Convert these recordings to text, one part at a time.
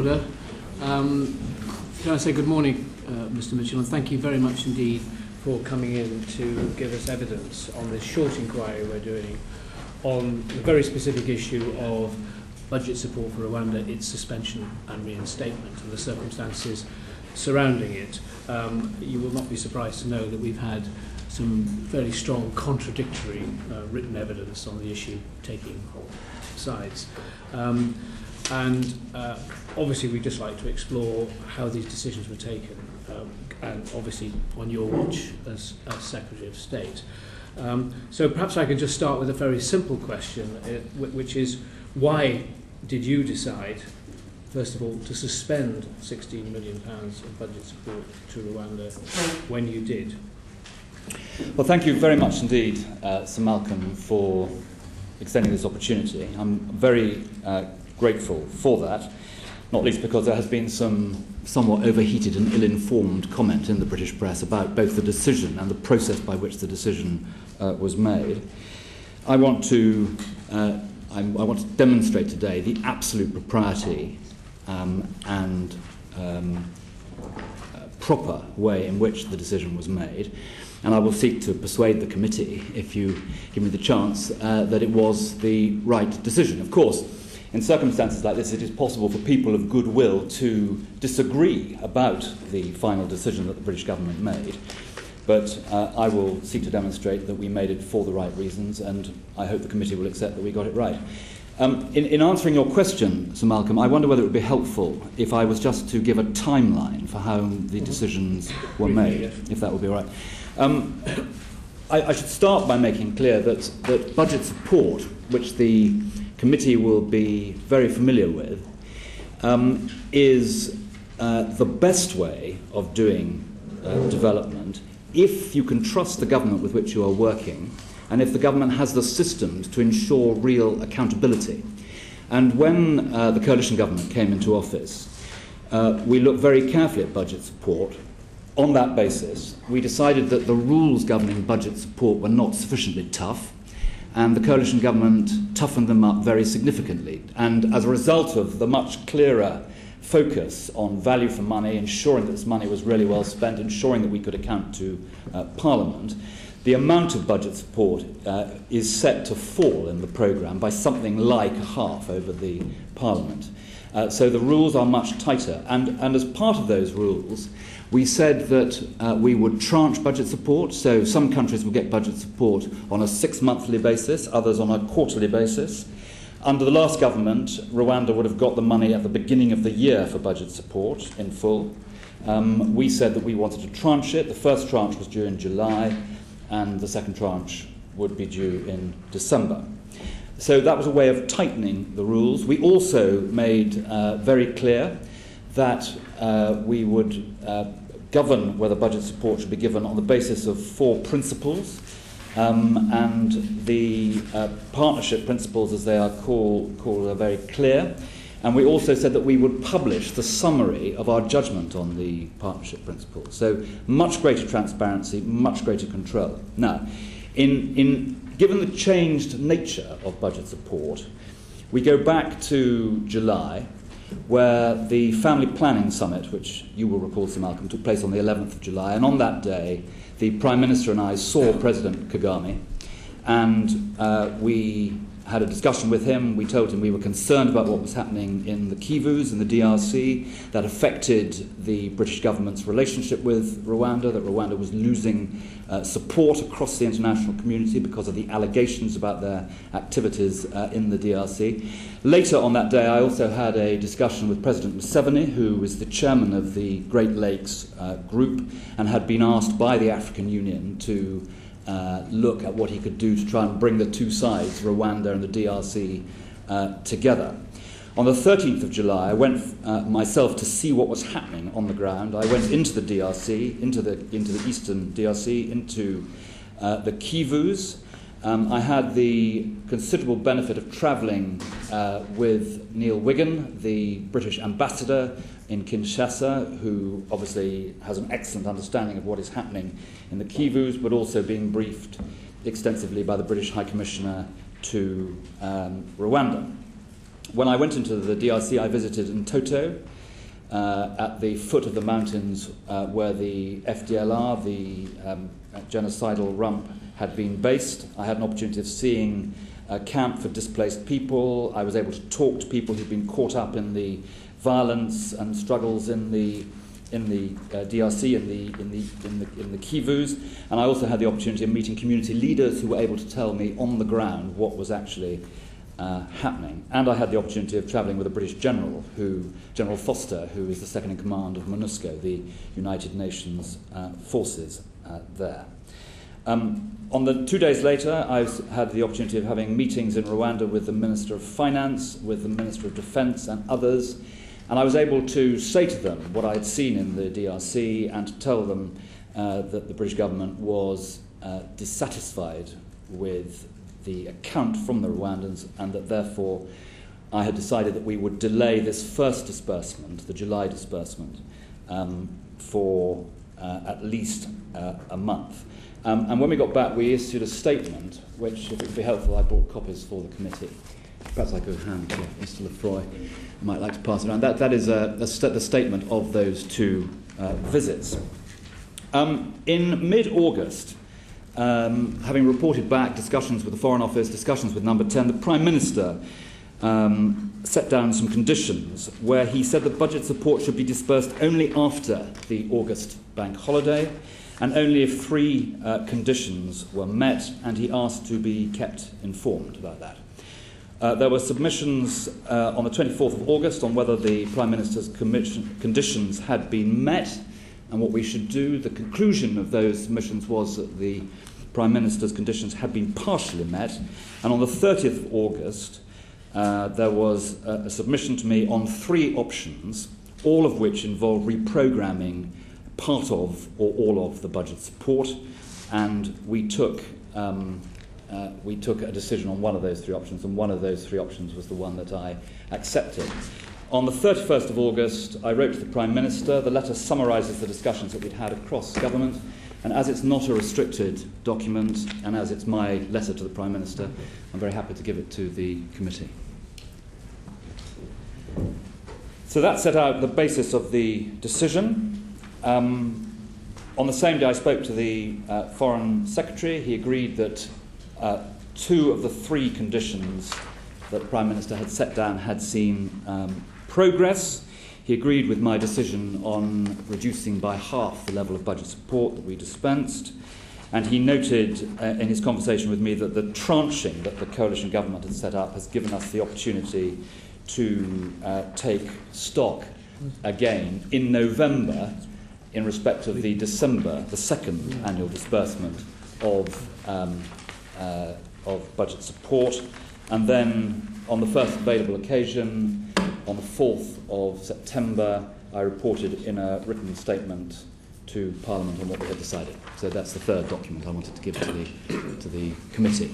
order. Can I say good morning, Mr. Mitchell, and thank you very much indeed for coming in to give us evidence on this short inquiry we're doing on the very specific issue of budget support for Rwanda, its suspension and reinstatement, and the circumstances surrounding it. You will not be surprised to know that we've had some fairly strong contradictory written evidence on the issue taking sides. Obviously we'd just like to explore how these decisions were taken, and obviously on your watch as Secretary of State. So perhaps I could just start with a very simple question, which is, why did you decide, first of all, to suspend £16 million of budget support to Rwanda when you did? Well, thank you very much indeed, Sir Malcolm, for extending this opportunity. I'm very grateful for that, not least because there has been some somewhat overheated and ill-informed comment in the British press about both the decision and the process by which the decision was made. I want to demonstrate today the absolute propriety and proper way in which the decision was made, and I will seek to persuade the committee, if you give me the chance, that it was the right decision. Of course, in circumstances like this, it is possible for people of goodwill to disagree about the final decision that the British government made, but I will seek to demonstrate that we made it for the right reasons, and I hope the committee will accept that we got it right. In answering your question, Sir Malcolm, I wonder whether it would be helpful if I was just to give a timeline for how the decisions were made, if that would be all right. I should start by making clear that budget support, which the committee will be very familiar with, is the best way of doing development if you can trust the government with which you are working, and if the government has the systems to ensure real accountability. And when the coalition government came into office, we looked very carefully at budget support. On that basis, we decided that the rules governing budget support were not sufficiently tough, and the coalition government toughened them up very significantly. And as a result of the much clearer focus on value for money, ensuring that this money was really well spent, ensuring that we could account to Parliament, the amount of budget support is set to fall in the programme by something like half over the Parliament. So the rules are much tighter. And as part of those rules, we said that we would tranche budget support, so some countries would get budget support on a 6-monthly basis, others on a quarterly basis. Under the last government, Rwanda would have got the money at the beginning of the year for budget support in full. We said that we wanted to tranche it. The first tranche was due in July, and the second tranche would be due in December. So that was a way of tightening the rules. We also made very clear that we would govern whether budget support should be given on the basis of 4 principles, and the partnership principles, as they are called, are very clear. And we also said that we would publish the summary of our judgment on the partnership principles. So much greater transparency, much greater control. Now, given the changed nature of budget support, we go back to July, where the Family Planning Summit, which you will recall, Sir Malcolm, took place on the 11th of July. And on that day, the Prime Minister and I saw President Kagame, and we had a discussion with him. We told him we were concerned about what was happening in the Kivus, in the DRC, that affected the British government's relationship with Rwanda, that Rwanda was losing support across the international community because of the allegations about their activities in the DRC. Later on that day, I also had a discussion with President Museveni, who was the chairman of the Great Lakes group and had been asked by the African Union to look at what he could do to try and bring the two sides, Rwanda and the DRC, together. On the 13th of July, I went myself to see what was happening on the ground. I went into the DRC, into the eastern DRC, into the Kivus. I had the considerable benefit of travelling with Neil Wigan, the British ambassador in Kinshasa, who obviously has an excellent understanding of what is happening in the Kivus, but also being briefed extensively by the British High Commissioner to Rwanda. When I went into the DRC, I visited Ntoto, at the foot of the mountains where the FDLR, the genocidal rump, had been based. I had an opportunity of seeing a camp for displaced people. I was able to talk to people who'd been caught up in the violence and struggles in the DRC, in the Kivus, and I also had the opportunity of meeting community leaders who were able to tell me on the ground what was actually happening. And I had the opportunity of travelling with a British general, General Foster, who is the second in command of MONUSCO, the United Nations forces there. On the 2 days later, I had the opportunity of having meetings in Rwanda with the Minister of Finance, with the Minister of Defence and others, and I was able to say to them what I had seen in the DRC and to tell them that the British government was dissatisfied with the account from the Rwandans, and that therefore I had decided that we would delay this first disbursement, the July disbursement, for at least a month. And when we got back, we issued a statement, which, if it would be helpful, I brought copies for the committee. Perhaps I could hand to Mr. Lefroy. I might like to pass it around. That is the statement of those two visits. In mid-August, having reported back discussions with the Foreign Office, discussions with Number 10, the Prime Minister set down some conditions where he said that budget support should be dispersed only after the August bank holiday, and only if three conditions were met, and he asked to be kept informed about that. There were submissions on the 24th of August on whether the Prime Minister's conditions had been met and what we should do. The conclusion of those submissions was that the Prime Minister's conditions had been partially met, and on the 30th of August there was a submission to me on three options, all of which involved reprogramming part of or all of the budget support, and we took a decision on one of those three options, and one of those three options was the one that I accepted. On the 31st of August, I wrote to the Prime Minister. The letter summarises the discussions that we'd had across government, and as it's not a restricted document, and as it's my letter to the Prime Minister, I'm very happy to give it to the committee. So that set out the basis of the decision. On the same day I spoke to the Foreign Secretary. He agreed that two of the three conditions that the Prime Minister had set down had seen progress. He agreed with my decision on reducing by half the level of budget support that we dispensed, and he noted in his conversation with me that the tranching that the coalition government had set up has given us the opportunity to take stock again in November in respect of the December, the second annual disbursement of budget support, and then on the first available occasion, on the 4th of September, I reported in a written statement to Parliament on what we had decided. So that's the third document I wanted to give to the committee.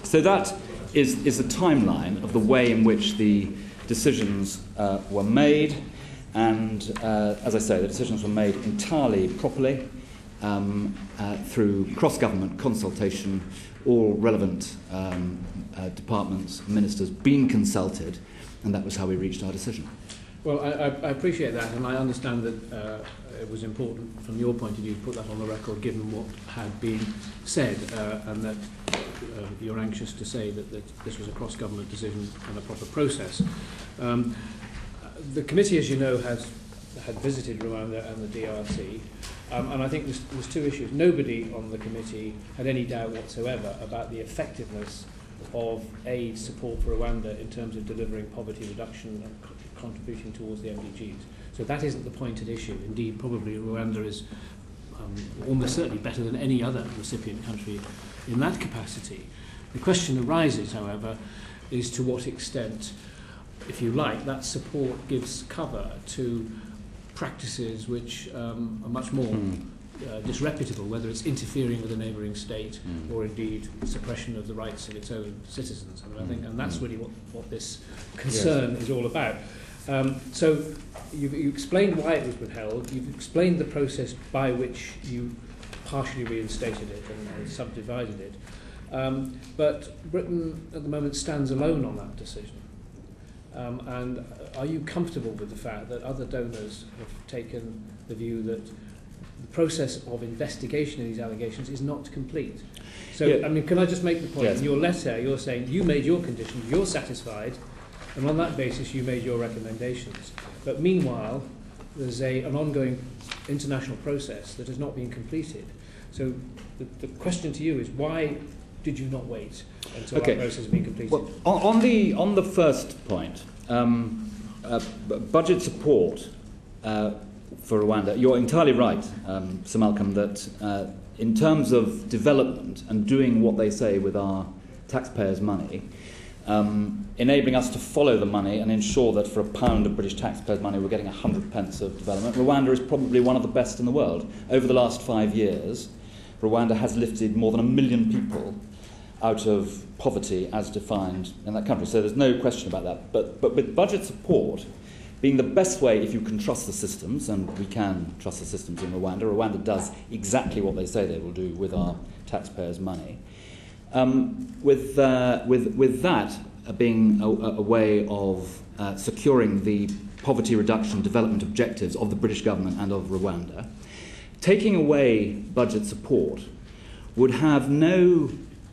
So that is the timeline of the way in which the decisions were made. And as I say, the decisions were made entirely properly through cross-government consultation, all relevant departments, ministers being consulted, and that was how we reached our decision. Well, I appreciate that, and I understand that it was important from your point of view to put that on the record, given what had been said, and that you're anxious to say that this was a cross-government decision and a proper process. The committee, as you know, had visited Rwanda and the DRC, and I think there's two issues. Nobody on the committee had any doubt whatsoever about the effectiveness of aid support for Rwanda in terms of delivering poverty reduction and contributing towards the MDGs. So that isn't the point at issue. Indeed, probably Rwanda is almost certainly better than any other recipient country in that capacity. The question arises, however, is to what extent, if you like, that support gives cover to practices which are much more disreputable, whether it's interfering with a neighbouring state or indeed suppression of the rights of its own citizens. I mean, I think, and that's really what this concern is all about. So you explained why it was withheld, you've explained the process by which you partially reinstated it and subdivided it, but Britain at the moment stands alone on that decision. And are you comfortable with the fact that other donors have taken the view that the process of investigation of these allegations is not complete? So, yeah. I mean, can I just make the point? Yes. In your letter, you're saying you made your conditions, you're satisfied, and on that basis you made your recommendations. But meanwhile, there's an ongoing international process that has not been completed. So the question to you is, why did you not wait until that process has been completed? Well, on the first point, budget support for Rwanda, you're entirely right, Sir Malcolm, that in terms of development and doing what they say with our taxpayers' money, enabling us to follow the money and ensure that for £1 of British taxpayers' money we're getting 100 pence of development. Rwanda is probably one of the best in the world. Over the last 5 years, Rwanda has lifted more than 1 million people out of poverty as defined in that country. So there's no question about that. But with budget support being the best way, if you can trust the systems, and we can trust the systems in Rwanda, Rwanda does exactly what they say they will do with our taxpayers' money. With that being a way of securing the poverty reduction development objectives of the British government and of Rwanda, taking away budget support would have no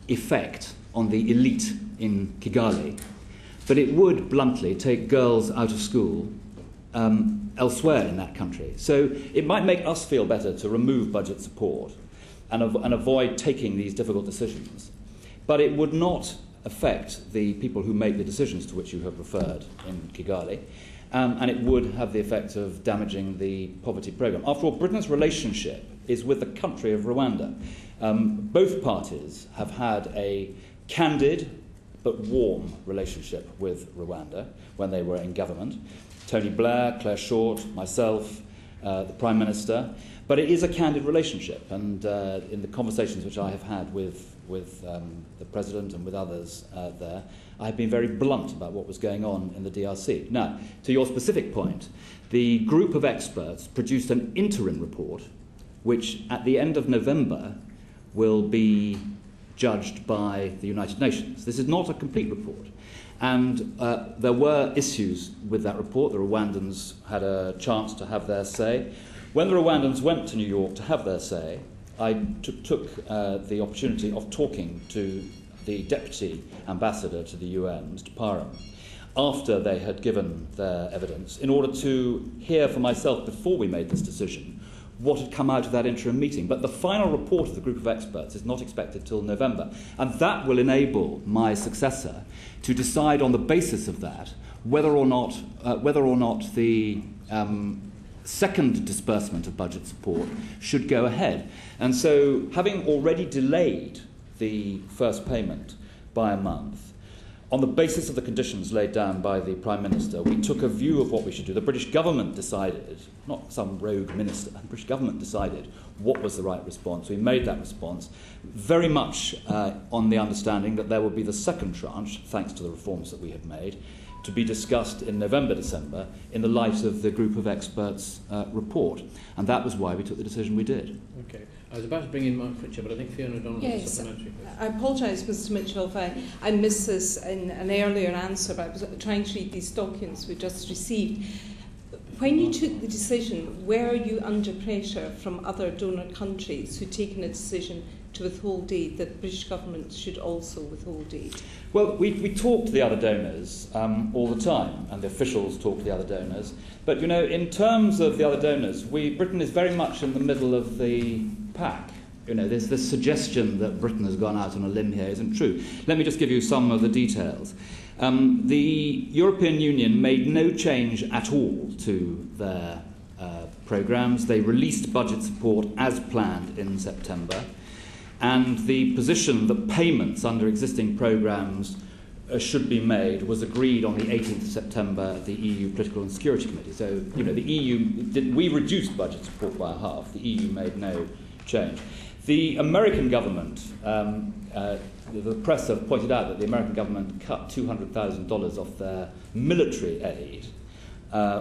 effect on the elite in Kigali, but it would bluntly take girls out of school elsewhere in that country. So it might make us feel better to remove budget support and avoid taking these difficult decisions. But it would not affect the people who make the decisions to which you have referred in Kigali, and it would have the effect of damaging the poverty programme. After all, Britain's relationship is with the country of Rwanda. Both parties have had a candid but warm relationship with Rwanda when they were in government. Tony Blair, Claire Short, myself, the Prime Minister. But it is a candid relationship, and in the conversations which I have had with the President and with others there, I have been very blunt about what was going on in the DRC. Now, to your specific point, the group of experts produced an interim report which, at the end of November, will be judged by the United Nations. This is not a complete report. And there were issues with that report. The Rwandans had a chance to have their say. When the Rwandans went to New York to have their say, I took the opportunity of talking to the Deputy Ambassador to the UN, Mr. Parham, after they had given their evidence, in order to hear for myself, before we made this decision, what had come out of that interim meeting. But the final report of the group of experts is not expected till November, and that will enable my successor to decide on the basis of that whether or not the second disbursement of budget support should go ahead. And so, having already delayed the first payment by a month, on the basis of the conditions laid down by the Prime Minister, we took a view of what we should do. The British government decided, not some rogue minister, the British government decided what was the right response. We made that response very much on the understanding that there would be the second tranche, thanks to the reforms that we had made, to be discussed in November, December, in the light of the group of experts' report. And that was why we took the decision we did. Okay. I was about to bring in Mark Fritcher, but I think Fiona O'Donnell has a supplementary question. I apologise, Mr Mitchell, if I missed this in an earlier answer, but I was trying to read these documents we just received. When you took the decision, were you under pressure from other donor countries who'd taken a decision to withhold aid, that the British government should also withhold aid? Well, we talk to the other donors all the time, and the officials talk to the other donors. But, you know, in terms of the other donors, Britain is very much in the middle of the pack. You know, there's this suggestion that Britain has gone out on a limb here isn't true. Let me just give you some of the details. The European Union made no change at all to their programmes. They released budget support as planned in September. And the position that payments under existing programmes should be made was agreed on the 18th of September at the EU Political and Security Committee. So, you know, the EU, we reduced budget support by half. The EU made no change. The American government, the press have pointed out that the American government cut $200,000 off their military aid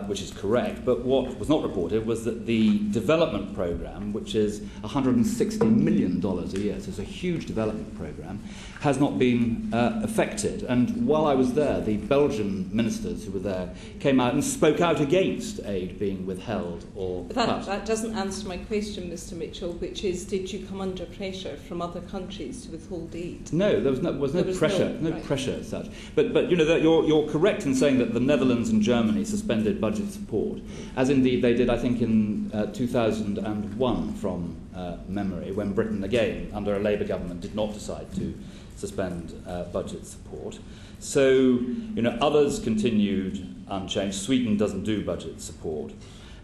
which is correct, but what was not reported was that the development programme, which is $160 million a year, so it's a huge development programme, has not been affected. And while I was there, the Belgian ministers who were there came out and spoke out against aid being withheld or cut. That doesn't answer my question, Mr. Mitchell, which is, did you come under pressure from other countries to withhold aid? No, there was no pressure, right. Pressure as such. But you know, you're correct in saying that the Netherlands and Germany suspended budget support, as indeed they did, I think, in 2001 from memory, when Britain, again, under a Labour government, did not decide to suspend budget support. So, you know, others continued unchanged. Sweden doesn't do budget support.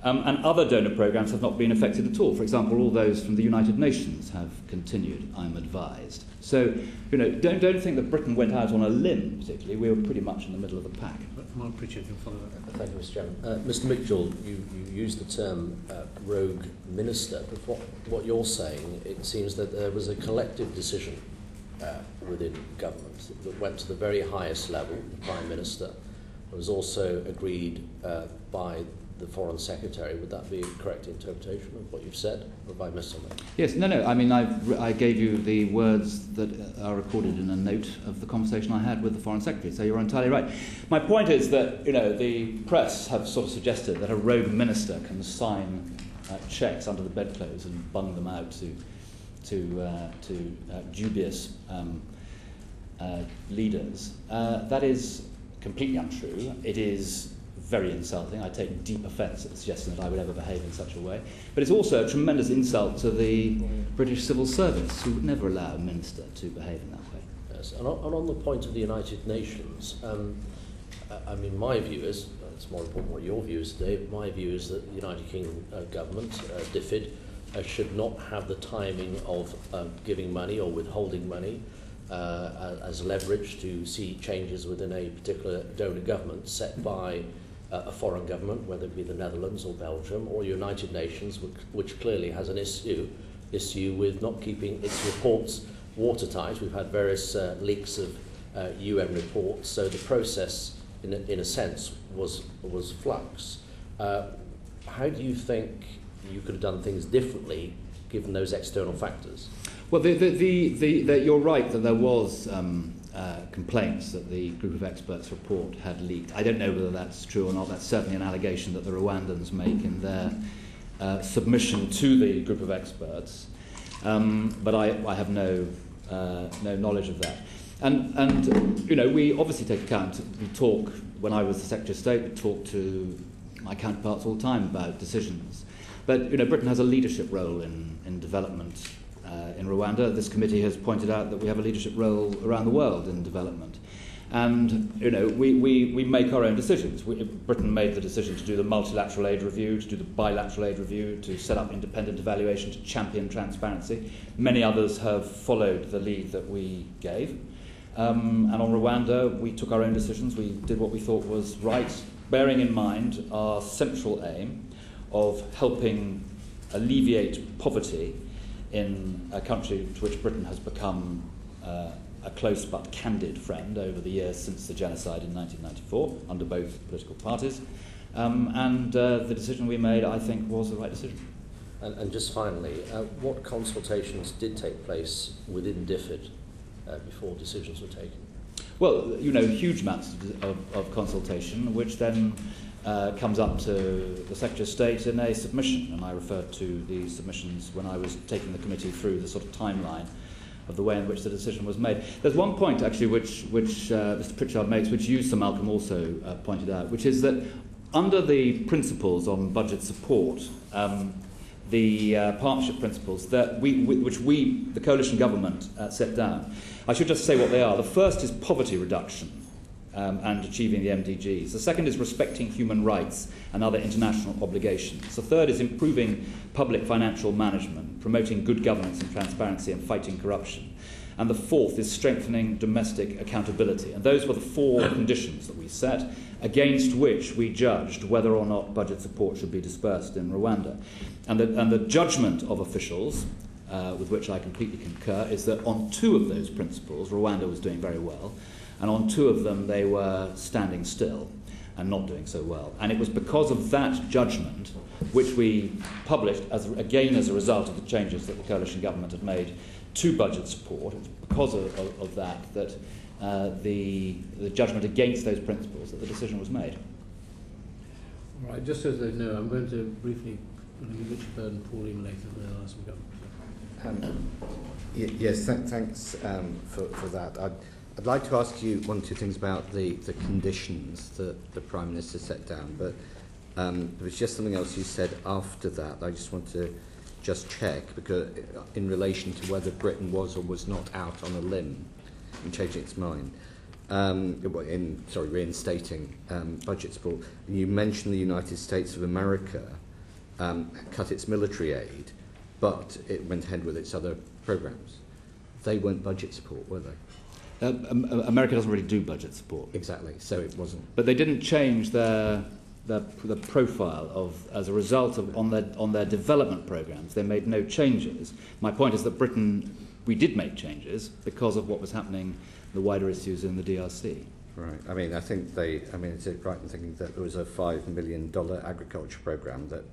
And other donor programmes have not been affected at all. For example, all those from the United Nations have continued, I'm advised. So, you know, don't think that Britain went out on a limb, particularly. We were pretty much in the middle of the pack. Mark Pritchard can follow that. Thank you, Mr. Chairman. Mr. Mitchell, you used the term rogue minister, but what you're saying, it seems that there was a collective decision within government that went to the very highest level, the Prime Minister. It was also agreed by the Foreign Secretary. Would that be a correct interpretation of what you've said, or have I missed something? Yes, no. I mean, I gave you the words that are recorded in a note of the conversation I had with the Foreign Secretary, so you're entirely right. My point is that, you know, the press have sort of suggested that a rogue minister can sign cheques under the bedclothes and bung them out to dubious leaders. That is completely untrue. It is very insulting. I take deep offence at the suggestion that I would ever behave in such a way. But it's also a tremendous insult to the British civil service, who would never allow a minister to behave in that way. Yes, and on the point of the United Nations, I mean, my view is, it's more important what your view is today, my view is that the United Kingdom government, DFID, should not have the timing of giving money or withholding money as leverage to see changes within a particular donor government set by a foreign government, whether it be the Netherlands or Belgium or United Nations, which clearly has an issue with not keeping its reports watertight. We've had various leaks of UN reports, so the process, in a sense, was flux. How do you think you could have done things differently given those external factors? Well, you're right that there was complaints that the group of experts report had leaked. I don't know whether that's true or not. That's certainly an allegation that the Rwandans make in their submission to the group of experts. But I have no knowledge of that. And you know, we obviously take account. We talk, when I was the Secretary of State, we talk to my counterparts all the time about decisions. But you know, Britain has a leadership role in development in Rwanda. This committee has pointed out that we have a leadership role around the world in development. And you know, we make our own decisions. Britain made the decision to do the multilateral aid review, to do the bilateral aid review, to set up independent evaluation, to champion transparency. Many others have followed the lead that we gave. And on Rwanda, we took our own decisions. We did what we thought was right, bearing in mind our central aim of helping alleviate poverty in a country to which Britain has become a close but candid friend over the years since the genocide in 1994 under both political parties. And the decision we made, I think, was the right decision. And just finally, what consultations did take place within DFID before decisions were taken? Well, you know, huge amounts of consultation, which then comes up to the Secretary of State in a submission, and I referred to the submissions when I was taking the committee through the sort of timeline of the way in which the decision was made. There's one point, actually, which Mr. Pritchard makes, which you, Sir Malcolm, also pointed out, which is that under the principles on budget support, the partnership principles that which the coalition government set down, I should just say what they are. The first is poverty reduction and achieving the MDGs. The second is respecting human rights and other international obligations. The third is improving public financial management, promoting good governance and transparency, and fighting corruption. And the fourth is strengthening domestic accountability. And those were the four conditions that we set, against which we judged whether or not budget support should be dispersed in Rwanda. And the judgment of officials, with which I completely concur, is that on two of those principles, Rwanda was doing very well, and on two of them they were standing still. and not doing so well. And it was because of that judgment, which we published again as a result of the changes that the coalition government had made to budget support. It was because of that the judgment against those principles that the decision was made. All right, just so they know, I'm going to briefly give Richard Bird and Pauline later, and then I'll ask them to go. Yes, thanks for that. I'd like to ask you one or two things about the conditions that the Prime Minister set down, but there was just something else you said after that. I just want to check, because in relation to whether Britain was or was not out on a limb in changing its mind, reinstating budget support. And you mentioned the United States of America cut its military aid, but it went ahead with its other programs. They weren't budget support, were they? America doesn't really do budget support. Exactly, so it wasn't. But they didn't change the profile of, as a result of, on their development programs. They made no changes. My point is that we did make changes because of what was happening, the wider issues in the DRC. Right. I mean, is it right in thinking that there was a $5 million agriculture program that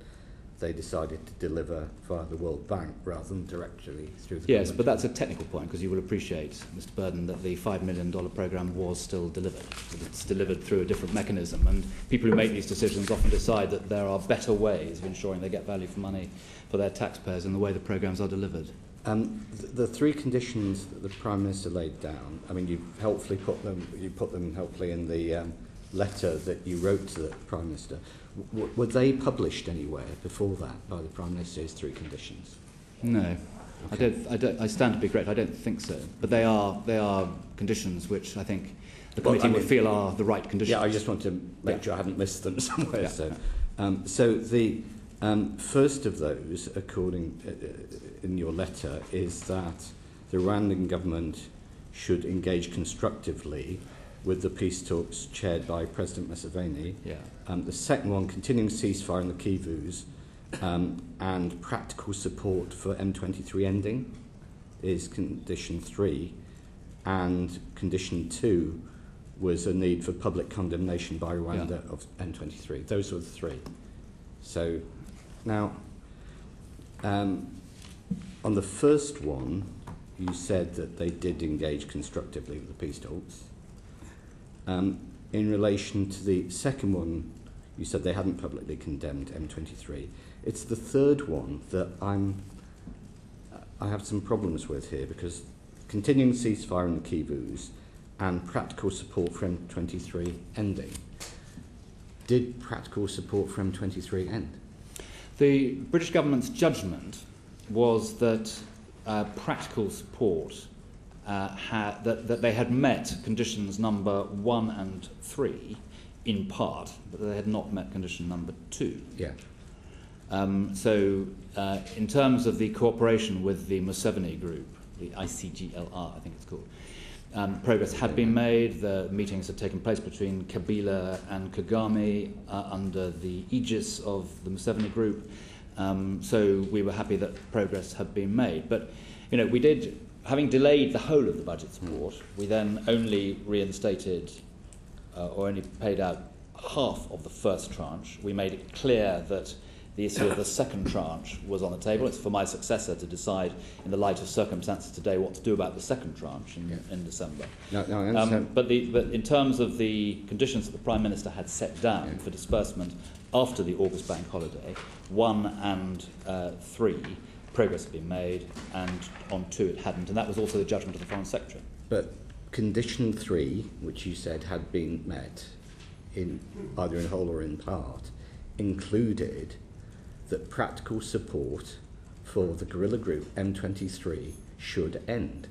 they decided to deliver via the World Bank rather than directly through the Yes, government? but that's a technical point, because you will appreciate, Mr. Burden, that the $5 million programme was still delivered. It's delivered through a different mechanism, and people who make these decisions often decide that there are better ways of ensuring they get value for money for their taxpayers in the way the programmes are delivered. The three conditions that the Prime Minister laid down, I mean, you put them helpfully in the letter that you wrote to the Prime Minister. Were they published anywhere before that by the Prime Minister's three conditions? No. Okay. I stand to be correct. I don't think so. But they are conditions which I think the committee would feel are the right conditions. Yeah, I just want to make sure I haven't missed them somewhere. Yeah. So the first of those, according in your letter, is that the Rwandan government should engage constructively with the peace talks chaired by President Museveni. Yeah. The second one, continuing ceasefire in the Kivus, and practical support for M23 ending, is condition 3. And condition 2 was a need for public condemnation by Rwanda of M23. Those were the three. So now, on the first one, you said that they did engage constructively with the peace talks. In relation to the second one, you said they hadn't publicly condemned M23. It's the third one that I have some problems with here, because continuing ceasefire in the Kivus and practical support for M23 ending. Did practical support for M23 end? The British government's judgment was that practical support that they had met conditions number 1 and 3 in part, but they had not met condition number 2. Yeah. So in terms of the cooperation with the Museveni group, the ICGLR, I think it's called, progress had been made. The meetings had taken place between Kabila and Kagame under the aegis of the Museveni group. So we were happy that progress had been made. But, we did, having delayed the whole of the budget support, we then only reinstated or only paid out half of the first tranche. We made it clear that the issue of the second tranche was on the table. It's for my successor to decide, in the light of circumstances today, what to do about the second tranche in December. No, I understand. But in terms of the conditions that the Prime Minister had set down for disbursement after the August bank holiday, 1 and 3, progress had been made, and on 2 it hadn't. And that was also the judgment of the Foreign Secretary. But condition 3, which you said had been met, either in whole or in part, included that practical support for the guerrilla group M23 should end.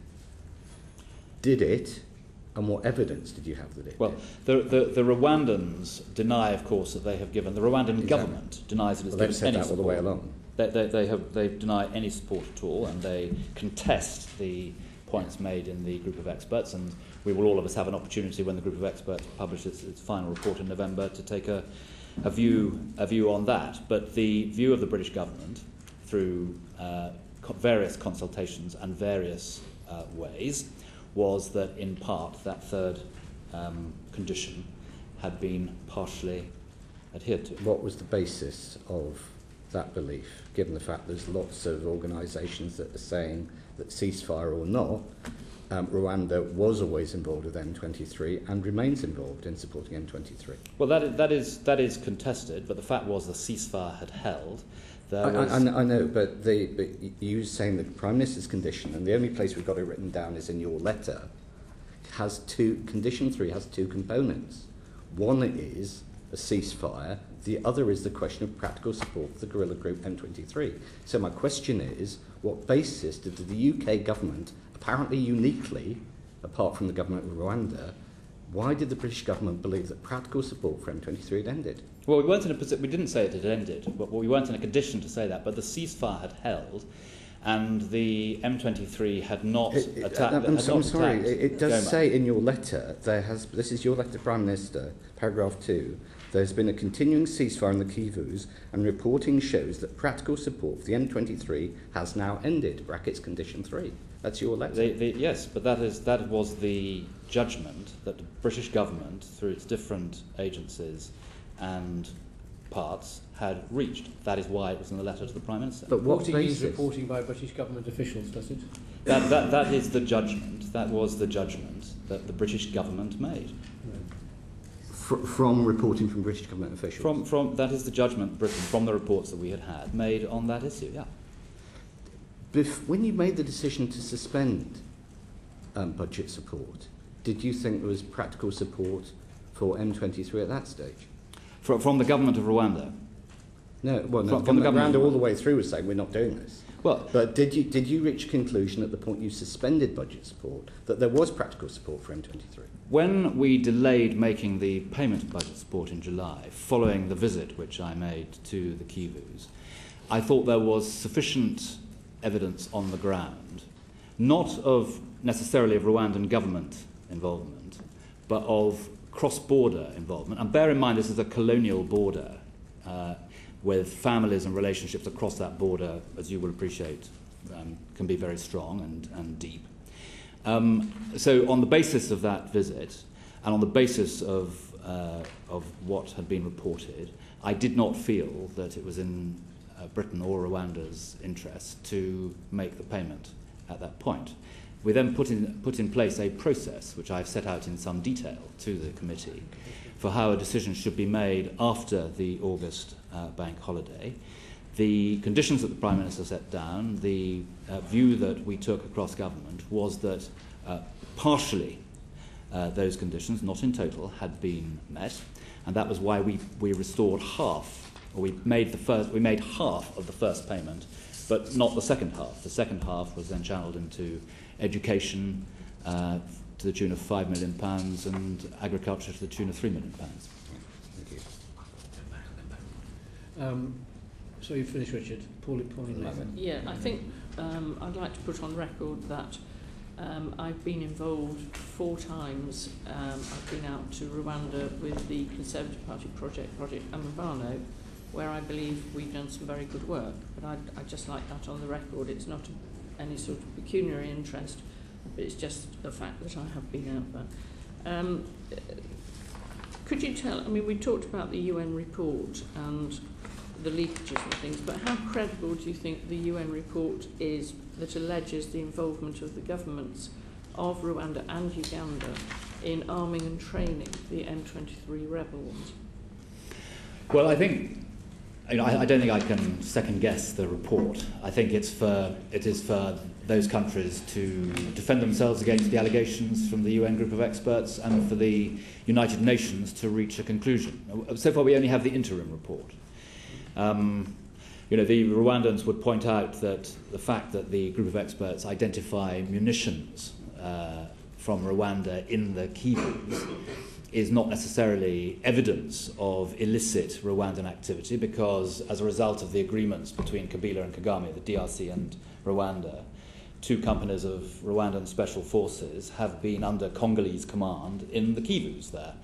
Did it? And what evidence did you have that it did? The Rwandans deny, of course, that they have given. The Rwandan government denies that it's given any support. They've said that all the way along. They deny any support at all, and they contest the points made in the group of experts. And we will all of us have an opportunity when the group of experts publishes its final report in November to take a view on that. But the view of the British government, through various consultations and various ways, was that in part that third condition had been partially adhered to. What was the basis of that belief, given the fact there's lots of organisations that are saying that ceasefire or not, Rwanda was always involved with M23 and remains involved in supporting M23? Well, that is contested, but the fact was the ceasefire had held. I know, but you were saying the Prime Minister's condition, and the only place we've got it written down is in your letter, condition 3 has two components. One is a ceasefire, the other is the question of practical support for the guerrilla group M23. So my question is, what basis did the UK government, apparently uniquely, apart from the government of Rwanda, why did the British government believe that practical support for M23 had ended? Well, we weren't in a position, we didn't say it had ended, but we weren't in a condition to say that, but the ceasefire had held, and the M23 had not attacked. I'm sorry, it does say in your letter, this is your letter, Prime Minister, paragraph 2, there's been a continuing ceasefire in the Kivus, and reporting shows that practical support for the M23 has now ended, brackets condition 3. That's your letter. Yes, but that was the judgment that the British government, through its different agencies and parts, had reached. That is why it was in the letter to the Prime Minister. But what basis? basis? Reporting by British government officials, does it? That is the judgment. That was the judgment that the British government made. From reporting from British government officials? That is the judgment Britain, from the reports that we had made on that issue, yeah. When you made the decision to suspend budget support, did you think there was practical support for M23 at that stage? From the government of Rwanda? No, well, no, from the government of Rwanda all the way through was saying we're not doing this. Well, but did you reach a conclusion at the point you suspended budget support that there was practical support for M23? when we delayed making the payment of budget support in July, following the visit which I made to the Kivus, I thought there was sufficient evidence on the ground, not of necessarily of Rwandan government involvement, but of cross-border involvement. And bear in mind, this is a colonial border with families and relationships across that border, as you will appreciate, can be very strong and deep. So on the basis of that visit, and on the basis of what had been reported, I did not feel that it was in Britain or Rwanda's interest to make the payment at that point. We then put in place a process, which I've set out in some detail to the committee, for how a decision should be made after the August bank holiday. The conditions that the Prime Minister set down, the view that we took across government, was that partially those conditions, not in total, had been met, and that was why we restored half, or we made half of the first payment, but not the second half. The second half was then channeled into education to the tune of £5 million and agriculture to the tune of £3 million. Thank you. So you finished, Richard. Pauline Nathan. Yeah, I think I'd like to put on record that I've been involved 4 times. I've been out to Rwanda with the Conservative Party Project Umubano, where I believe we've done some very good work. But I'd just like that on the record. It's not any sort of pecuniary interest, but it's just the fact that I have been out there. Could you tell, I mean, we talked about the UN report and the leakages and things, but how credible do you think the UN report is that alleges the involvement of the governments of Rwanda and Uganda in arming and training the M23 rebels? Well, I think, I don't think I can second guess the report. I think it is for those countries to defend themselves against the allegations from the UN group of experts and for the United Nations to reach a conclusion. So far we only have the interim report. The Rwandans would point out that the fact that the group of experts identify munitions from Rwanda in the Kivus is not necessarily evidence of illicit Rwandan activity, because as a result of the agreements between Kabila and Kagame, the DRC and Rwanda, 2 companies of Rwandan special forces have been under Congolese command in the Kivus there.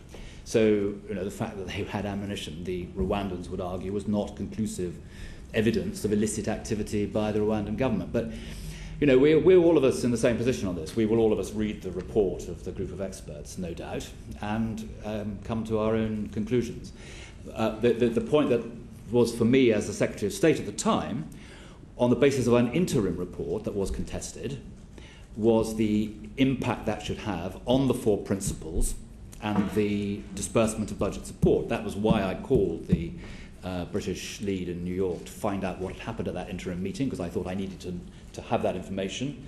So, the fact that they had ammunition, the Rwandans would argue, was not conclusive evidence of illicit activity by the Rwandan government. But, we're all of us in the same position on this. We will all of us read the report of the group of experts, no doubt, and come to our own conclusions. The point that was for me as the Secretary of State at the time, on the basis of an interim report that was contested, was the impact that should have on the 4 principles and the disbursement of budget support. That was why I called the British lead in New York to find out what had happened at that interim meeting, because I thought I needed to have that information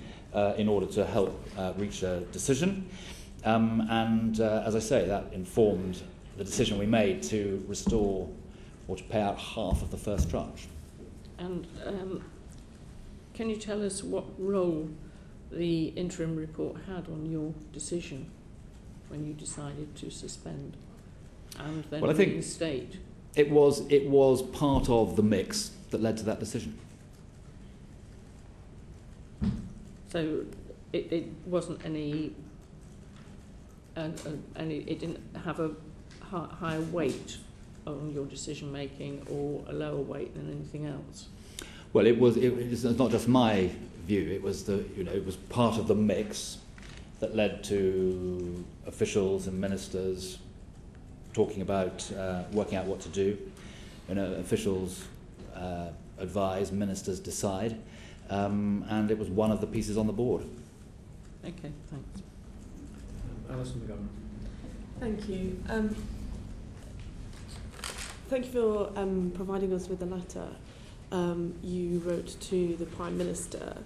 in order to help reach a decision. As I say, that informed the decision we made to restore or to pay out half of the first tranche. And can you tell us what role the interim report had on your decision when you decided to suspend and then reinstate? It was part of the mix that led to that decision. So it wasn't any. It didn't have a higher weight on your decision making or a lower weight than anything else. Well, it's not just my view. It was it was part of the mix that led to officials and ministers talking about working out what to do. Officials advise, ministers decide, and it was one of the pieces on the board. Okay, thanks. Alison, the Government. Thank you. Thank you for providing us with the letter you wrote to the Prime Minister.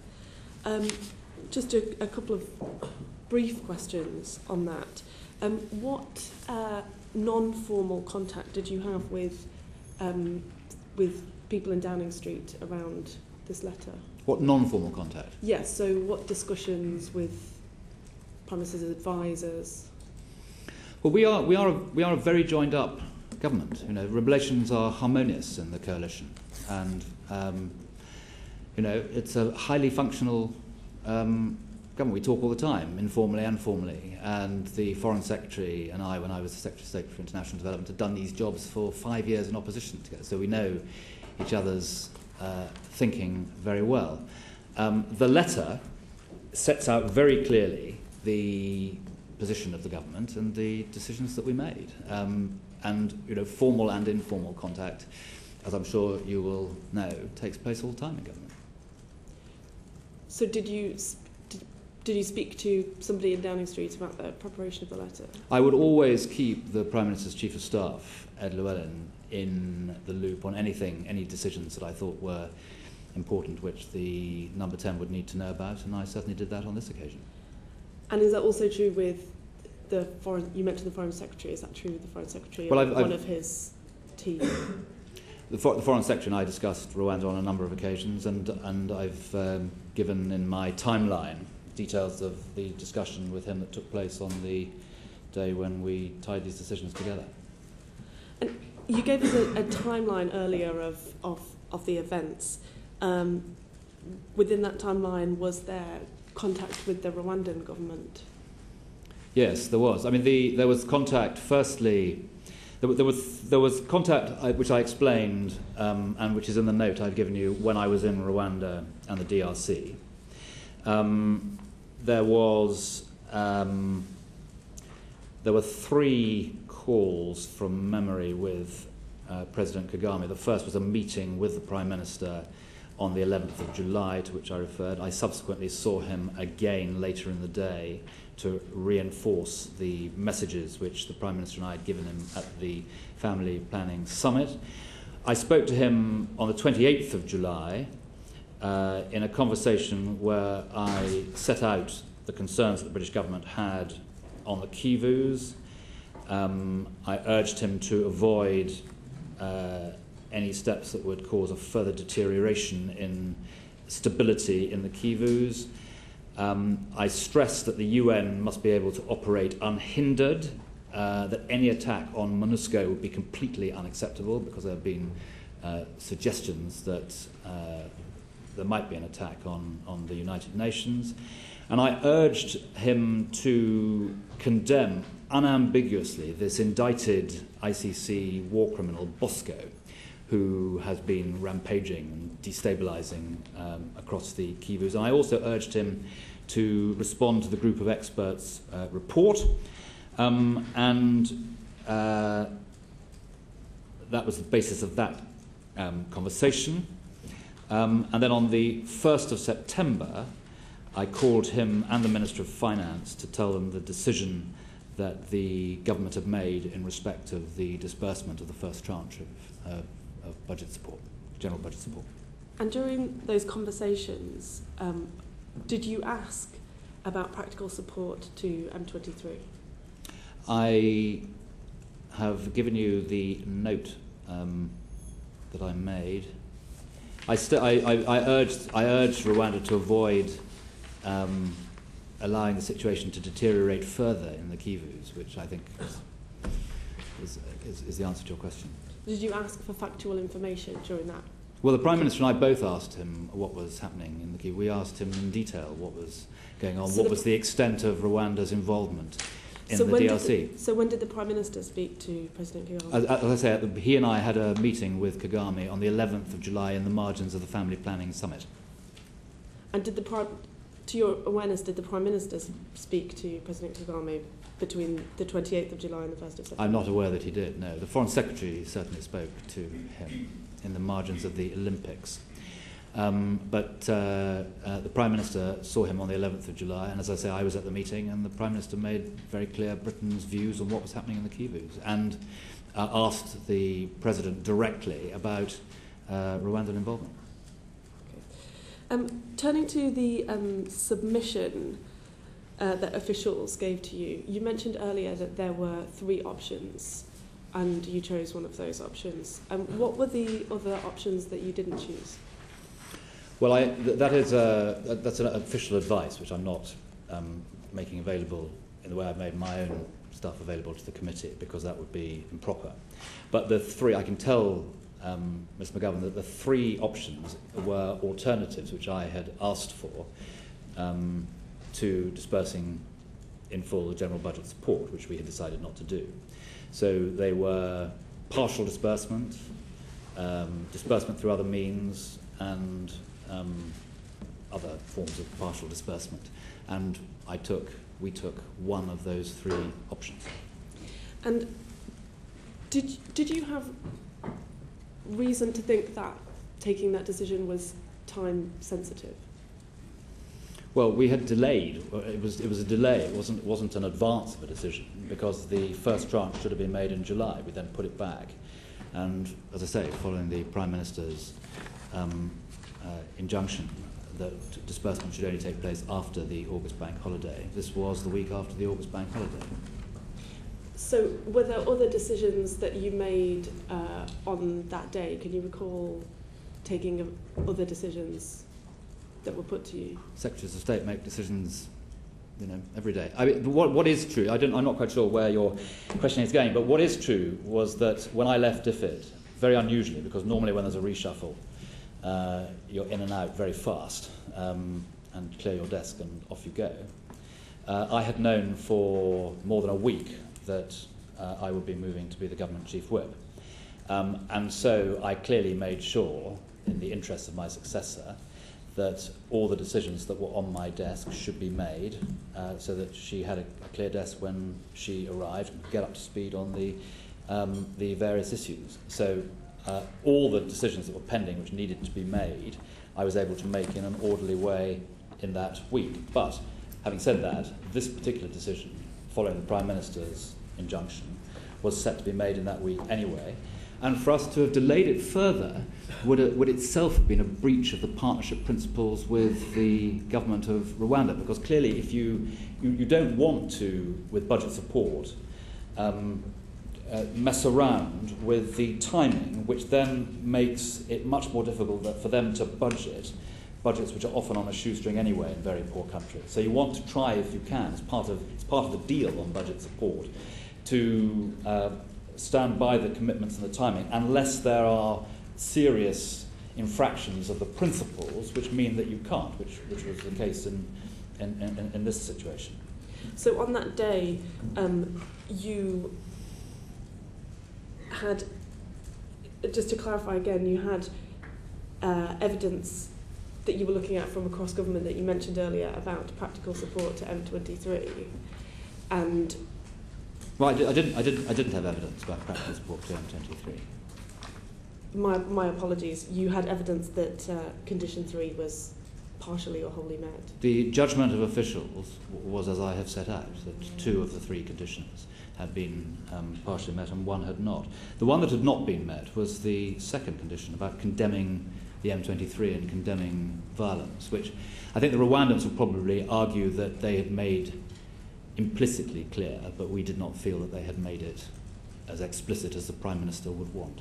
Just a couple of brief questions on that. What non-formal contact did you have with people in Downing Street around this letter? What non-formal contact? Yes, so what discussions with Prime Minister's advisors? Well, we are a very joined up government. Relations are harmonious in the coalition, and it's a highly functional government. We talk all the time, informally and formally, and the Foreign Secretary and I, when I was the Secretary of State for International Development, had done these jobs for 5 years in opposition together, so we know each other's thinking very well. The letter sets out very clearly the position of the government and the decisions that we made. Formal and informal contact, as I'm sure you will know, takes place all the time in government. So did you speak to somebody in Downing Street about the preparation of the letter? I would always keep the Prime Minister's Chief of Staff, Ed Llewellyn, in the loop on any decisions that I thought were important, which the number 10 would need to know about, and I certainly did that on this occasion. And is that also true with you mentioned the Foreign Secretary, is that true with the Foreign Secretary one of his team? The Foreign Secretary and I discussed Rwanda on a number of occasions, and I've given in my timeline details of the discussion with him that took place on the day when we tied these decisions together. And you gave us a timeline earlier of the events. Within that timeline, was there contact with the Rwandan government? Yes, there was. I mean, there was contact. Firstly, there was contact which I explained, and which is in the note I've given you when I was in Rwanda and the DRC. There were 3 calls from memory with President Kagame. The first was a meeting with the Prime Minister on the 11th of July, to which I referred. I subsequently saw him again later in the day to reinforce the messages which the Prime Minister and I had given him at the Family Planning Summit. I spoke to him on the 28th of July in a conversation where I set out the concerns that the British government had on the Kivus. I urged him to avoid any steps that would cause a further deterioration in stability in the Kivus. I stressed that the UN must be able to operate unhindered, that any attack on MONUSCO would be completely unacceptable, because there have been suggestions that there might be an attack on the United Nations. And I urged him to condemn unambiguously this indicted ICC war criminal, Bosco, who has been rampaging and destabilising across the Kivus. And I also urged him to respond to the group of experts' report, and that was the basis of that conversation. And then on the 1st of September, I called him and the Minister of Finance to tell them the decision that the government had made in respect of the disbursement of the first tranche of budget support, general budget support. And during those conversations, did you ask about practical support to M23? I have given you the note that I made. I urged Rwanda to avoid allowing the situation to deteriorate further in the Kivus, which I think is the answer to your question. Did you ask for factual information during that? Well, the Prime Minister and I both asked him what was happening in the Kivu. We asked him in detail what was going on, what was the extent of Rwanda's involvement in the DRC. So when did the Prime Minister speak to President Kagame? As I say, he and I had a meeting with Kagame on the 11th of July in the margins of the Family Planning Summit. And to your awareness, did the Prime Minister speak to President Kagame between the 28th of July and the 1st of September? I'm not aware that he did, no. The Foreign Secretary certainly spoke to him in the margins of the Olympics. But the Prime Minister saw him on the 11th of July, and as I say, I was at the meeting, and the Prime Minister made very clear Britain's views on what was happening in the Kivus, and asked the President directly about Rwandan involvement. Okay. Turning to the submission that officials gave to you, you mentioned earlier that there were 3 options, and you chose one of those options. What were the other options that you didn't choose? Well, that's an official advice, which I'm not making available in the way I've made my own stuff available to the committee, because that would be improper. But the 3, I can tell Ms McGovern that the 3 options were alternatives which I had asked for to dispersing in full the general budget support, which we had decided not to do. So they were partial disbursement, disbursement through other means, and other forms of partial disbursement. And we took one of those 3 options. And did you have reason to think that taking that decision was time sensitive? Well, we had delayed. It was a delay. It wasn't an advance of a decision, because the first tranche should have been made in July. We then put it back, and as I say, following the Prime Minister's injunction that disbursement should only take place after the August bank holiday. This was the week after the August bank holiday. So were there other decisions that you made on that day? Can you recall taking other decisions that were put to you? Secretaries of State make decisions, every day. I mean, what is true, I'm not quite sure where your question is going, but what is true was that when I left DFID, very unusually, because normally when there's a reshuffle, you're in and out very fast, and clear your desk and off you go. I had known for more than a week that I would be moving to be the government chief whip. And so I clearly made sure, in the interest of my successor, that all the decisions that were on my desk should be made, so that she had a clear desk when she arrived and could get up to speed on the various issues. So all the decisions that were pending, which needed to be made, I was able to make in an orderly way in that week. But having said that, this particular decision, following the Prime Minister's injunction, was set to be made in that week anyway. And for us to have delayed it further would itself have been a breach of the partnership principles with the government of Rwanda, because clearly if you don't want to, with budget support, mess around with the timing, which then makes it much more difficult for them to budgets which are often on a shoestring anyway in very poor countries. So you want to try, if you can, it's part of the deal on budget support, to stand by the commitments and the timing, unless there are serious infractions of the principles which mean that you can't, which was the case in this situation. So on that day, you had just to clarify again, you had evidence that you were looking at from across government that you mentioned earlier about practical support to M23, and Well, I didn't have evidence about practical support to M23. my apologies. You had evidence that condition 3 was partially or wholly met. The judgment of officials was as I have set out, that 2 of the 3 conditions had been partially met and 1 had not. The one that had not been met was the second condition about condemning the M23 and condemning violence, which I think the Rwandans would probably argue that they had made implicitly clear, but we did not feel that they had made it as explicit as the Prime Minister would want.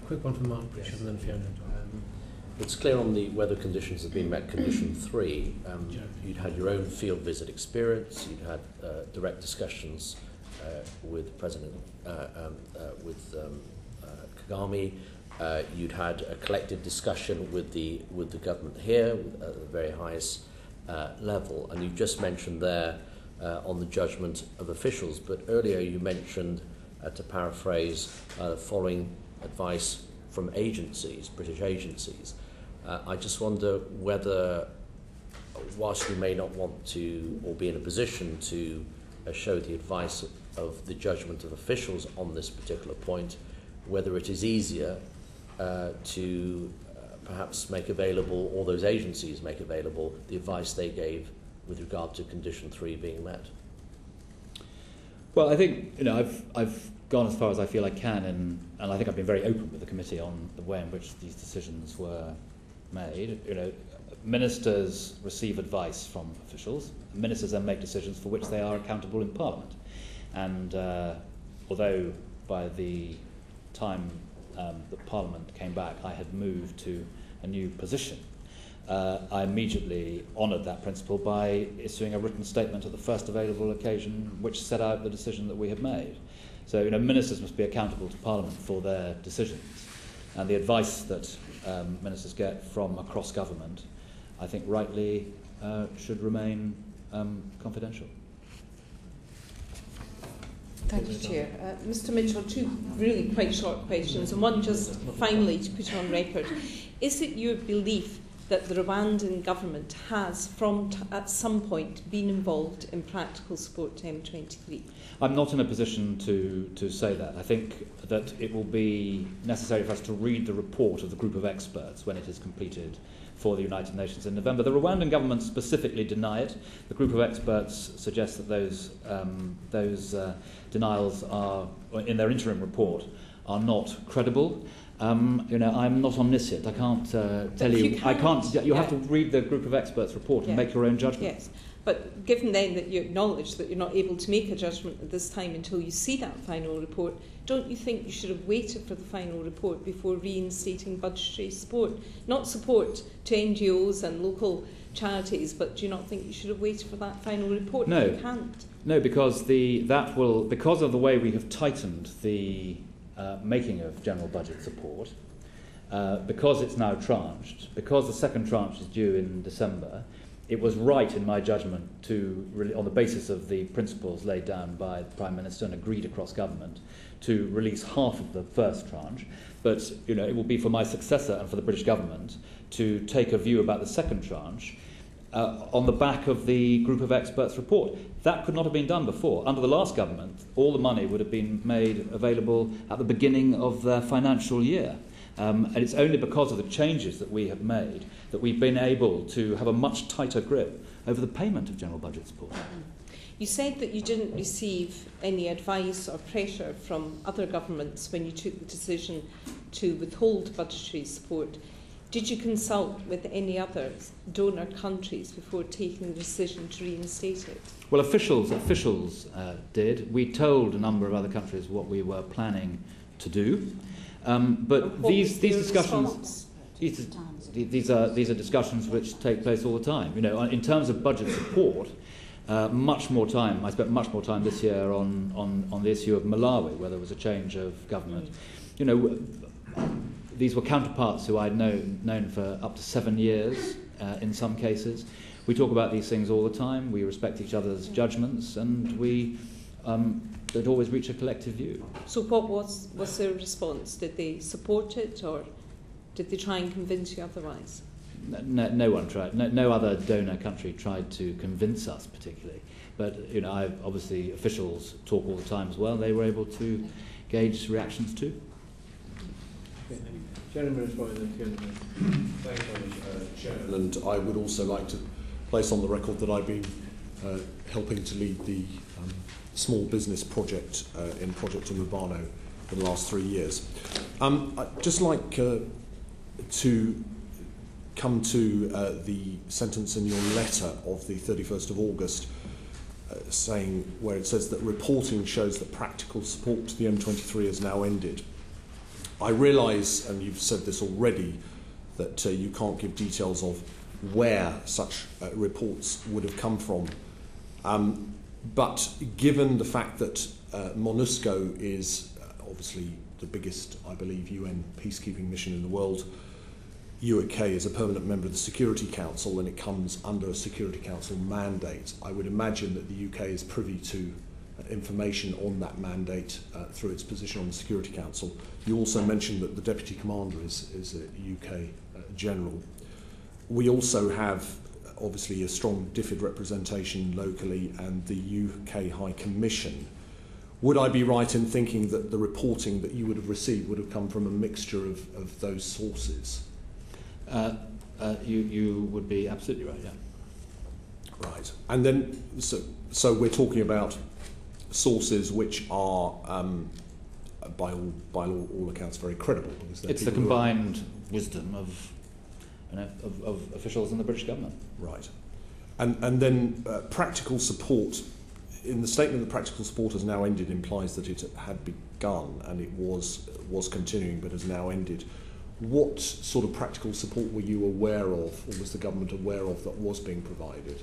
Quick one from Mark Bishop and then Fiona. It's clear on the whether conditions have been met. Condition 3, you'd had your own field visit experience, you'd had direct discussions with President Kagame, you'd had a collective discussion with the government here at the very highest level, and you just mentioned there on the judgment of officials. But earlier you mentioned, to paraphrase, following advice from agencies, British agencies. I just wonder whether, whilst you may not want to or be in a position to show the advice of the judgment of officials on this particular point, whether it is easier to perhaps make available, or those agencies make available, the advice they gave with regard to condition 3 being met. Well, I think I've gone as far as I feel I can, and I think I've been very open with the committee on the way in which these decisions were made. Ministers receive advice from officials. Ministers then make decisions for which they are accountable in Parliament. And although by the time that Parliament came back, I had moved to a new position, I immediately honoured that principle by issuing a written statement at the first available occasion which set out the decision that we had made. So, ministers must be accountable to Parliament for their decisions. And the advice that ministers get from across government, I think rightly should remain confidential. Thank you, Chair. Mr Mitchell, 2 really quite short questions, and one just finally to put on record. Is it your belief that the Rwandan government has, at some point, been involved in practical support to M23? I'm not in a position to say that. I think that it will be necessary for us to read the report of the group of experts when it is completed for the United Nations in November. The Rwandan government specifically deny it. The group of experts suggest that those denials are, in their interim report, are not credible. I'm not omniscient. I can't tell you. You have to read the group of experts' report and make your own judgment. Yes, but given then that you acknowledge that you're not able to make a judgment at this time until you see that final report, don't you think you should have waited for the final report before reinstating budgetary support? Not support to NGOs and local charities, but do you not think you should have waited for that final report? No. You can't. No, because because of the way we have tightened the making of general budget support, because it's now tranched, because the second tranche is due in December, it was right, in my judgment, to, on the basis of the principles laid down by the Prime Minister and agreed across government, to release half of the first tranche. But it will be for my successor and for the British government to take a view about the second tranche on the back of the group of experts' report. That could not have been done before. Under the last government, all the money would have been made available at the beginning of the financial year. And it's only because of the changes that we have made that we've been able to have a much tighter grip over the payment of general budget support. You said that you didn't receive any advice or pressure from other governments when you took the decision to withhold budgetary support. Did you consult with any other donor countries before taking the decision to reinstate it? Well, officials did. We told a number of other countries what we were planning to do. But these discussions, these are discussions which take place all the time. In terms of budget support, I spent much more time this year on the issue of Malawi, where there was a change of government. These were counterparts who I'd known for up to 7 years in some cases. We talk about these things all the time. We respect each other's judgments, and we don't always reach a collective view. So what was their response? Did they support it, or did they try and convince you otherwise? No one tried. No other donor country tried to convince us particularly. But obviously officials talk all the time as well. They were able to gauge reactions too. Gentleman is one of the Thank you very much, Chairman. And I would also like to place on the record that I've been helping to lead the small business project in Project Umubano for the last 3 years. I'd just like to come to the sentence in your letter of the 31st of August saying, where it says that reporting shows that practical support to the M23 has now ended. I realise, and you've said this already, that you can't give details of where such reports would have come from. But given the fact that MONUSCO is obviously the biggest, I believe, UN peacekeeping mission in the world, UK is a permanent member of the Security Council and it comes under a Security Council mandate. I would imagine that the UK is privy to information on that mandate through its position on the Security Council. You also mentioned that the Deputy Commander is a UK general. We also have obviously a strong DFID representation locally and the UK High Commission. Would I be right in thinking that the reporting that you would have received would have come from a mixture of those sources? You would be absolutely right, yeah. Right. And then, so we're talking about sources which are, by all accounts, very credible. It's the combined wisdom of officials in the British government. Right. And then practical support, in the statement that practical support has now ended implies that it had begun and it was continuing but has now ended. What sort of practical support were you aware of, or was the government aware of, that was being provided?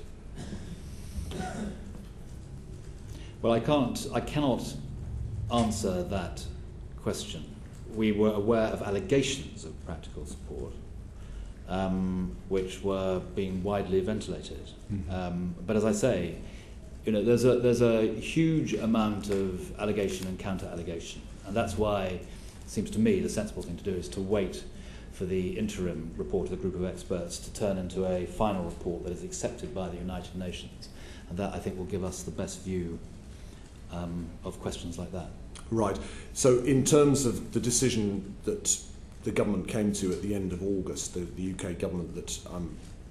Well, I cannot answer that question. We were aware of allegations of practical support, which were being widely ventilated. But as I say, there's a huge amount of allegation and counter-allegation, and that's why it seems to me the sensible thing to do is to wait for the interim report of the group of experts to turn into a final report that is accepted by the United Nations, and that I think will give us the best view of questions like that. Right. So in terms of the decision that the government came to at the end of August, the UK government, that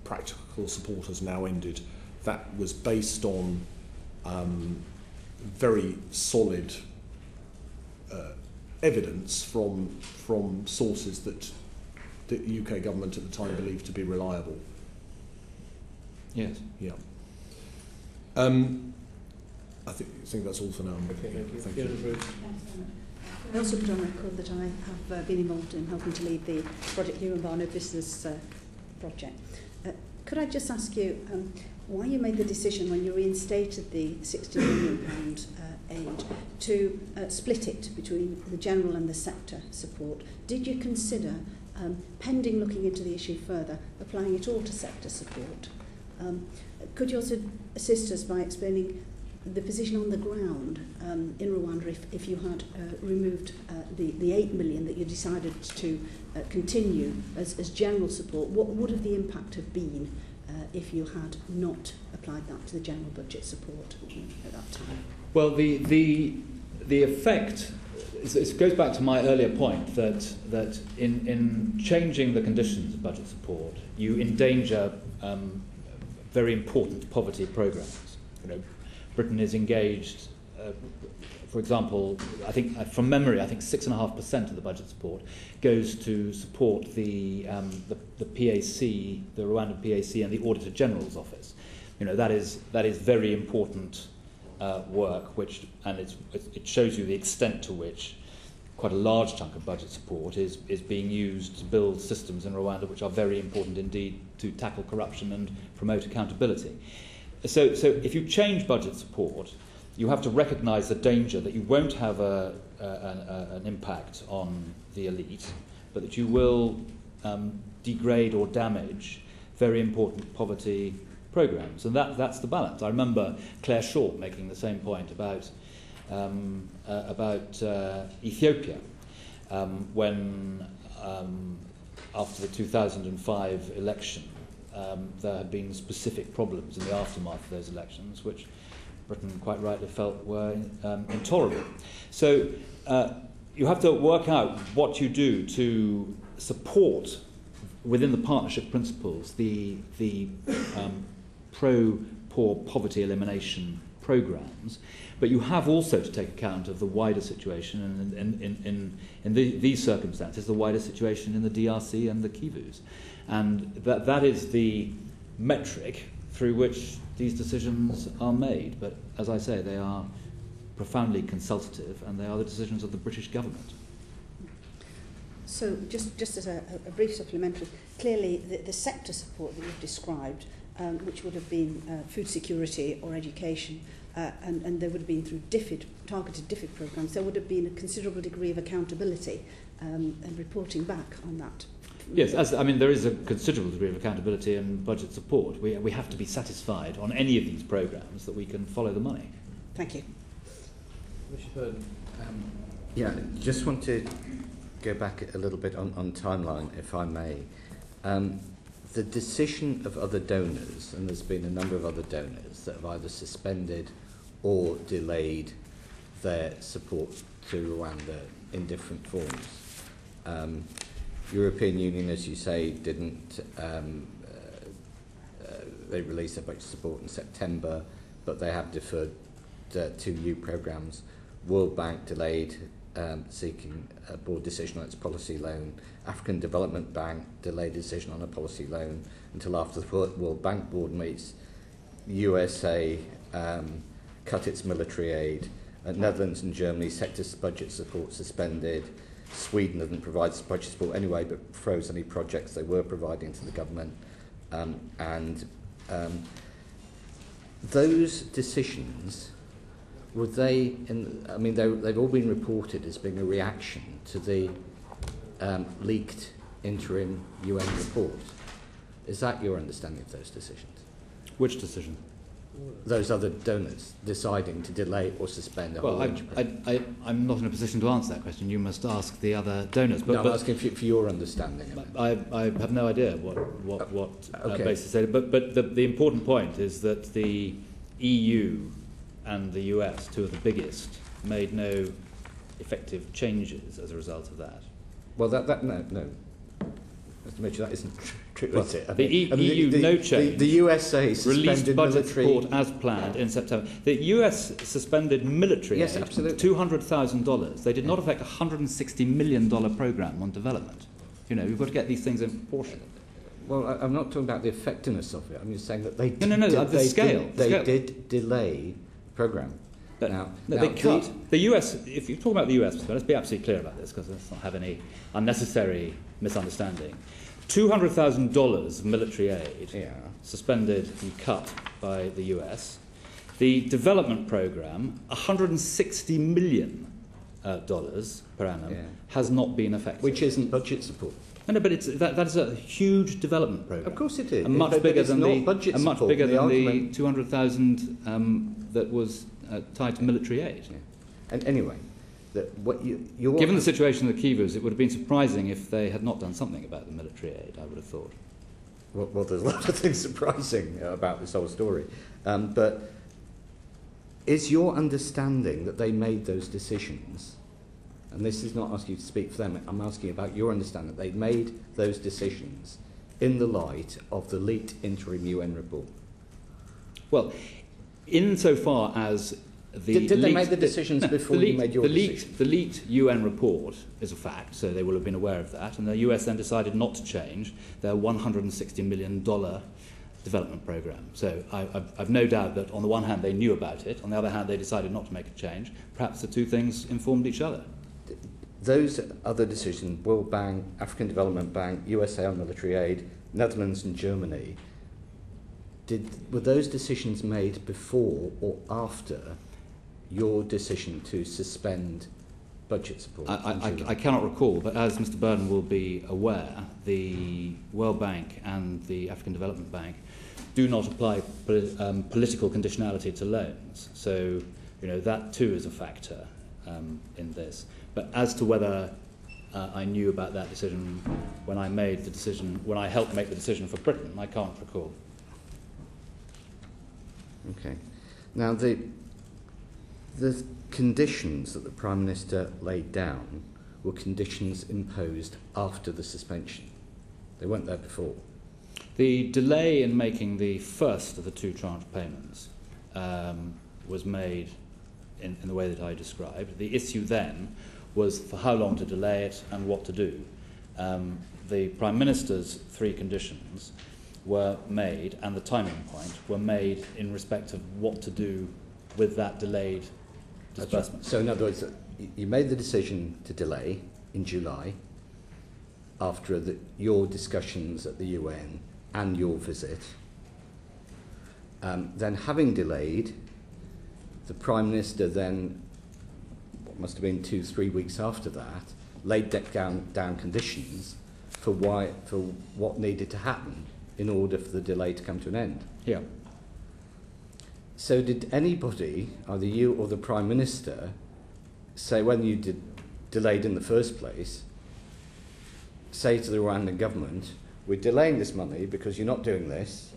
practical support has now ended, that was based on very solid evidence from sources that the UK government at the time believed to be reliable. Yes. Yeah. I think that's all for now. Okay, thank you. Thank you. I also put on record that I have been involved in helping to lead the Project Umubano business project. Could I just ask you why you made the decision when you reinstated the £60 million aid to split it between the general and the sector support? Did you consider, pending looking into the issue further, applying it all to sector support? Could you also assist us by explaining the position on the ground in Rwanda if you had removed the 8 million that you decided to continue as general support? What would have the impact have been if you had not applied that to the general budget support at that time? Well, the effect, it goes back to my earlier point that in changing the conditions of budget support, you endanger very important poverty programs. Britain is engaged, for example, I think from memory, I think 6.5% of the budget support goes to support the PAC, the Rwandan PAC, and the Auditor General's office. That is very important work, and it shows you the extent to which quite a large chunk of budget support is being used to build systems in Rwanda which are very important indeed to tackle corruption and promote accountability. So if you change budget support, you have to recognise the danger that you won't have an impact on the elite, but that you will degrade or damage very important poverty programmes. And that's the balance. I remember Claire Short making the same point about about Ethiopia, when after the 2005 election, there had been specific problems in the aftermath of those elections, which Britain quite rightly felt were intolerable. So you have to work out what you do to support, within the partnership principles, the pro-poor poverty elimination programs, but you have also to take account of the wider situation, and in these circumstances, the wider situation in the DRC and the Kivus. And that is the metric through which these decisions are made. But as I say, they are profoundly consultative, and they are the decisions of the British government. So just as a brief supplementary, clearly the sector support that you've described, which would have been food security or education, and there would have been through targeted DFID programmes, there would have been a considerable degree of accountability and reporting back on that. Yes, there is a considerable degree of accountability and budget support. We have to be satisfied on any of these programmes that we can follow the money. Thank you. Yeah, just want to go back a little bit on timeline, if I may. The decision of other donors, and there's been a number of other donors that have either suspended or delayed their support to Rwanda in different forms. European Union, as you say, didn't. They released their budget support in September, but they have deferred 2 new programmes. World Bank delayed seeking a board decision on its policy loan. African Development Bank delayed decision on a policy loan until after the World Bank board meets. USA cut its military aid. Netherlands and Germany sector budget support suspended. Sweden didn't provide budget support anyway, but froze any projects they were providing to the government. Those decisions, were they? They've all been reported as being a reaction to the leaked interim UN report. Is that your understanding of those decisions? Which decision? Those other donors deciding to delay or suspend a whole range of programs. I'm not in a position to answer that question. You must ask the other donors. But I'm asking for your understanding of it. I have no idea what basis they did. But the important point is that the EU and the US, two of the biggest, made no effective changes as a result of that. Well, no. Mr. Mitchell, that isn't true, is it? The EU, no change. The USA suspended released budget military support as planned in September. The US suspended military aid, absolutely. $200,000. They did not affect a $160 million programme on development. You've got to get these things in proportion. Well, I'm not talking about the effectiveness of it. I'm just saying that they the scale. Did delay the programme. They cut. The US, if you're talking about the US, let's be absolutely clear about this, because let's not have any unnecessary misunderstanding. $200,000 military aid suspended and cut by the US. The development programme, $160 million per annum, has not been effective. Which isn't budget support. No, but that is a huge development programme. Of course it is. And much bigger than the $200,000 that was tied to military aid. Yeah. And anyway, given the situation of the Kivus, it would have been surprising if they had not done something about the military aid, I would have thought. Well, there's a lot of things surprising about this whole story. But is your understanding that they made those decisions, and this is not asking you to speak for them, I'm asking about your understanding that they made those decisions in the light of the leaked interim UN report? Well, insofar as did they make the decisions before you made your decision? The leaked UN report is a fact, so they will have been aware of that, and the US then decided not to change their $160 million development programme. So I've no doubt that on the one hand they knew about it, on the other hand they decided not to make a change. Perhaps the two things informed each other. Those other decisions, World Bank, African Development Bank, USA on military aid, Netherlands and Germany, were those decisions made before or after your decision to suspend budget support? I cannot recall, but as Mr. Burden will be aware, the World Bank and the African Development Bank do not apply political conditionality to loans. So, that too is a factor in this. But as to whether I knew about that decision when I helped make the decision for Britain, I can't recall. Okay. Now, the conditions that the Prime Minister laid down were conditions imposed after the suspension. They weren't there before. The delay in making the first of the two tranche payments was made in the way that I described. The issue then was for how long to delay it and what to do. The Prime Minister's three conditions were made, and the timing point were made in respect of what to do with that delayed disbursement. So in other words, you made the decision to delay in July after your discussions at the UN and your visit. Then having delayed, the Prime Minister then, what must have been 2-3 weeks after that, laid down conditions for what needed to happen in order for the delay to come to an end. Yeah. So did anybody, either you or the Prime Minister, say when you delayed in the first place, say to the Rwandan government, we're delaying this money because you're not doing this,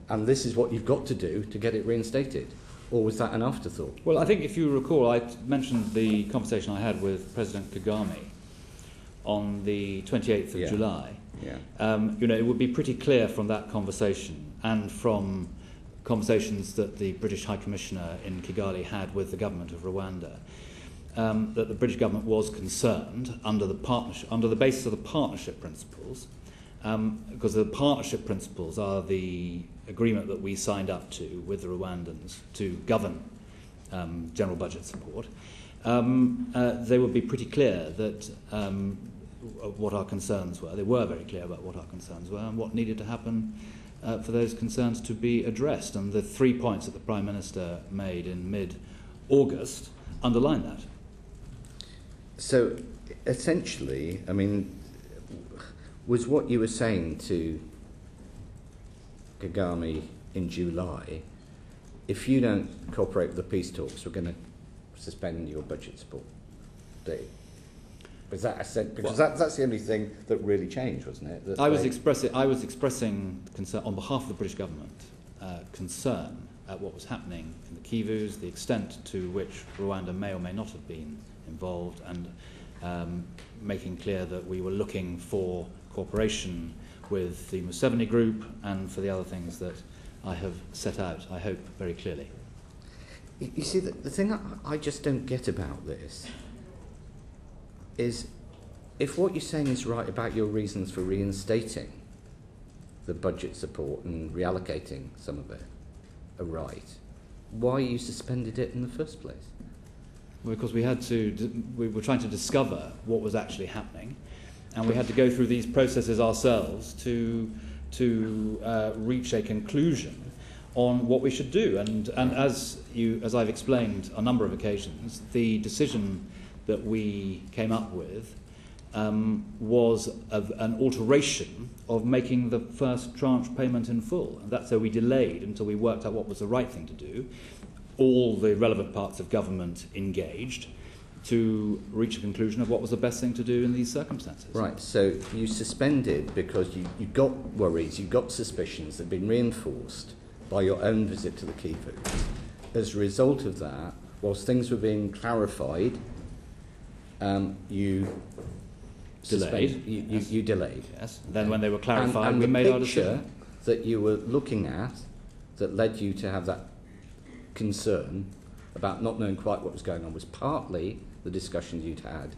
and this is what you've got to do to get it reinstated? Or was that an afterthought? Well, I think if you recall, I mentioned the conversation I had with President Kagame on the 28th of July. Yeah. It would be pretty clear from that conversation and from conversations that the British High Commissioner in Kigali had with the government of Rwanda, that the British government was concerned under the basis of the partnership principles, because the partnership principles are the agreement that we signed up to with the Rwandans to govern general budget support. They would be pretty clear that what our concerns were. They were very clear about what our concerns were and what needed to happen for those concerns to be addressed. And the 3 points that the Prime Minister made in mid-August underline that. So, essentially, I mean, was what you were saying to Kagame in July, if you don't cooperate with the peace talks, we're going to suspend your budget support? Was that because that's the only thing that really changed, wasn't it? I was expressing concern on behalf of the British government, concern at what was happening in the Kivus, the extent to which Rwanda may or may not have been involved, and making clear that we were looking for cooperation with the Museveni group and for the other things that I have set out, I hope, very clearly. You see, the thing I just don't get about this is, if what you're saying is right about your reasons for reinstating the budget support and reallocating some of it are right, why you suspended it in the first place? Well, because we were trying to discover what was actually happening, and we had to go through these processes ourselves to reach a conclusion on what we should do. And as I've explained on a number of occasions, the decision that we came up with was an alteration of making the first tranche payment in full. And that's how we delayed until we worked out what was the right thing to do. All the relevant parts of government engaged to reach a conclusion of what was the best thing to do in these circumstances. Right, so you suspended because you got worries, you got suspicions that had been reinforced by your own visit to the Kivu. As a result of that, whilst things were being clarified, you delayed. You delayed. Yes. Then when they were clarified, and we made our the decision. picture that you were looking at that led you to have that concern about not knowing quite what was going on was partly the discussions you'd had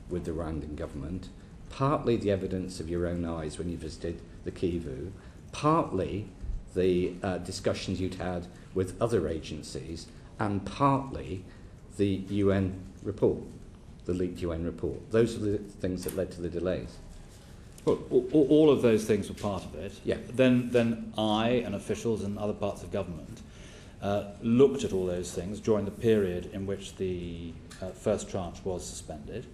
with the Rwandan government, partly the evidence of your own eyes when you visited the Kivu, partly the discussions you'd had with other agencies, and partly the UN report, the leaked UN report. Those are the things that led to the delays. Well, all of those things were part of it. Yeah. Then I and officials and other parts of government looked at all those things during the period in which the first tranche was suspended,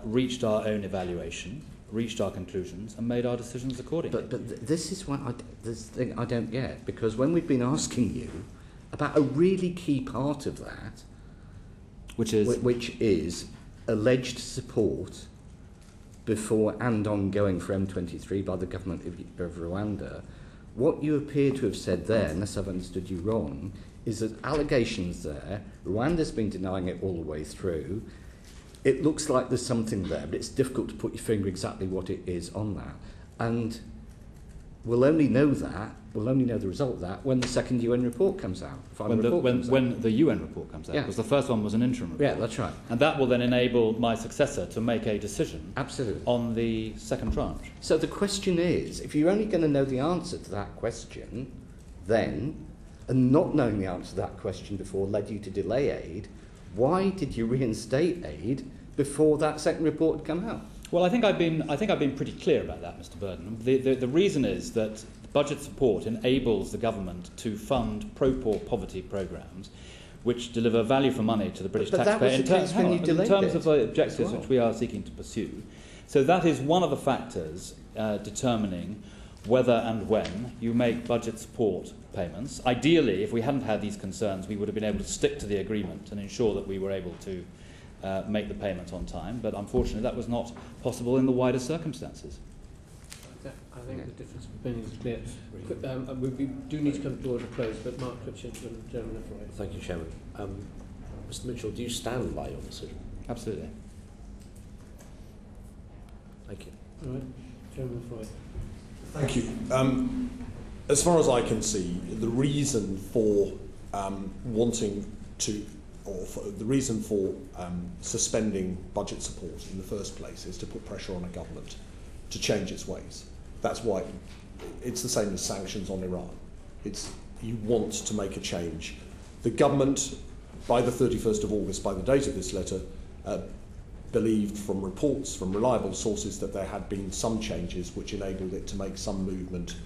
reached our own evaluation, reached our conclusions, and made our decisions accordingly. But this is what this thing I don't get, because when we've been asking you about a really key part of that, Which is? Which is alleged support before and ongoing for M23 by the government of Rwanda. What you appear to have said there, unless I've understood you wrong, is that allegations there, Rwanda's been denying it all the way through. It looks like there's something there, but it's difficult to put your finger exactly what it is on that. And we'll only know the result of that when the second UN report comes out. When the UN report comes out, because the first one was an interim report. Yeah, that's right. And that will then enable my successor to make a decision on the second tranche. So the question is, if you're only going to know the answer to that question, then, and not knowing the answer to that question before led you to delay aid, why did you reinstate aid before that second report had come out? Well, I think I've been pretty clear about that, Mr. Burden. The reason is that budget support enables the government to fund pro-poor poverty programmes which deliver value for money to the British taxpayer in terms of the objectives which we are seeking to pursue. So that is one of the factors determining whether and when you make budget support payments. Ideally, if we hadn't had these concerns, we would have been able to stick to the agreement and ensure that we were able to make the payment on time, but unfortunately that was not possible in the wider circumstances. I think the difference between is clear. We do need to come towards a close, but Mark Richards and Chairman Freud. Thank you, Chairman. Mr. Mitchell, do you stand by your decision? Absolutely. Thank you. All right, Chairman Freud. Thank you. As far as I can see, the reason for wanting to, or the reason for suspending budget support in the first place is to put pressure on a government to change its ways. That's why it's the same as sanctions on Iran. It's you want to make a change. The government, by the 31st of August, by the date of this letter, believed from reports from reliable sources that there had been some changes which enabled it to make some movement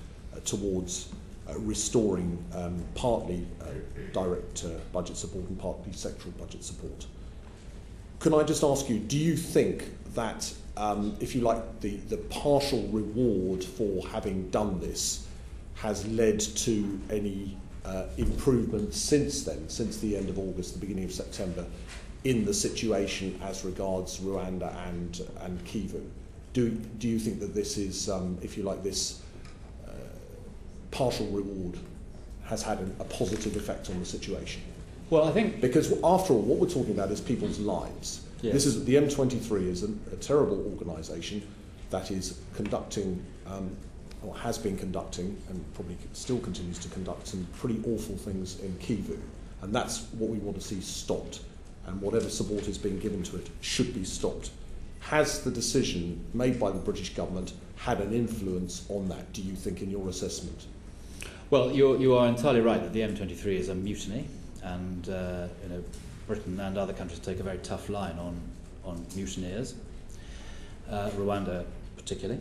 towards restoring partly direct budget support and partly sectoral budget support. Can I just ask you, do you think that, if you like, the partial reward for having done this has led to any improvement since then, since the end of August, the beginning of September, in the situation as regards Rwanda and Kivu? Do you think that this is, if you like, this partial reward has had a positive effect on the situation? Well, I think because after all, what we're talking about is people's lives. Yes. This is the M23 is a terrible organisation that is conducting, or has been conducting, and probably still continues to conduct some pretty awful things in Kivu, and that's what we want to see stopped. And whatever support is being given to it should be stopped. Has the decision made by the British government had an influence on that, do you think, in your assessment? Well, you are entirely right that the M23 is a mutiny, and Britain and other countries take a very tough line on mutineers, Rwanda particularly.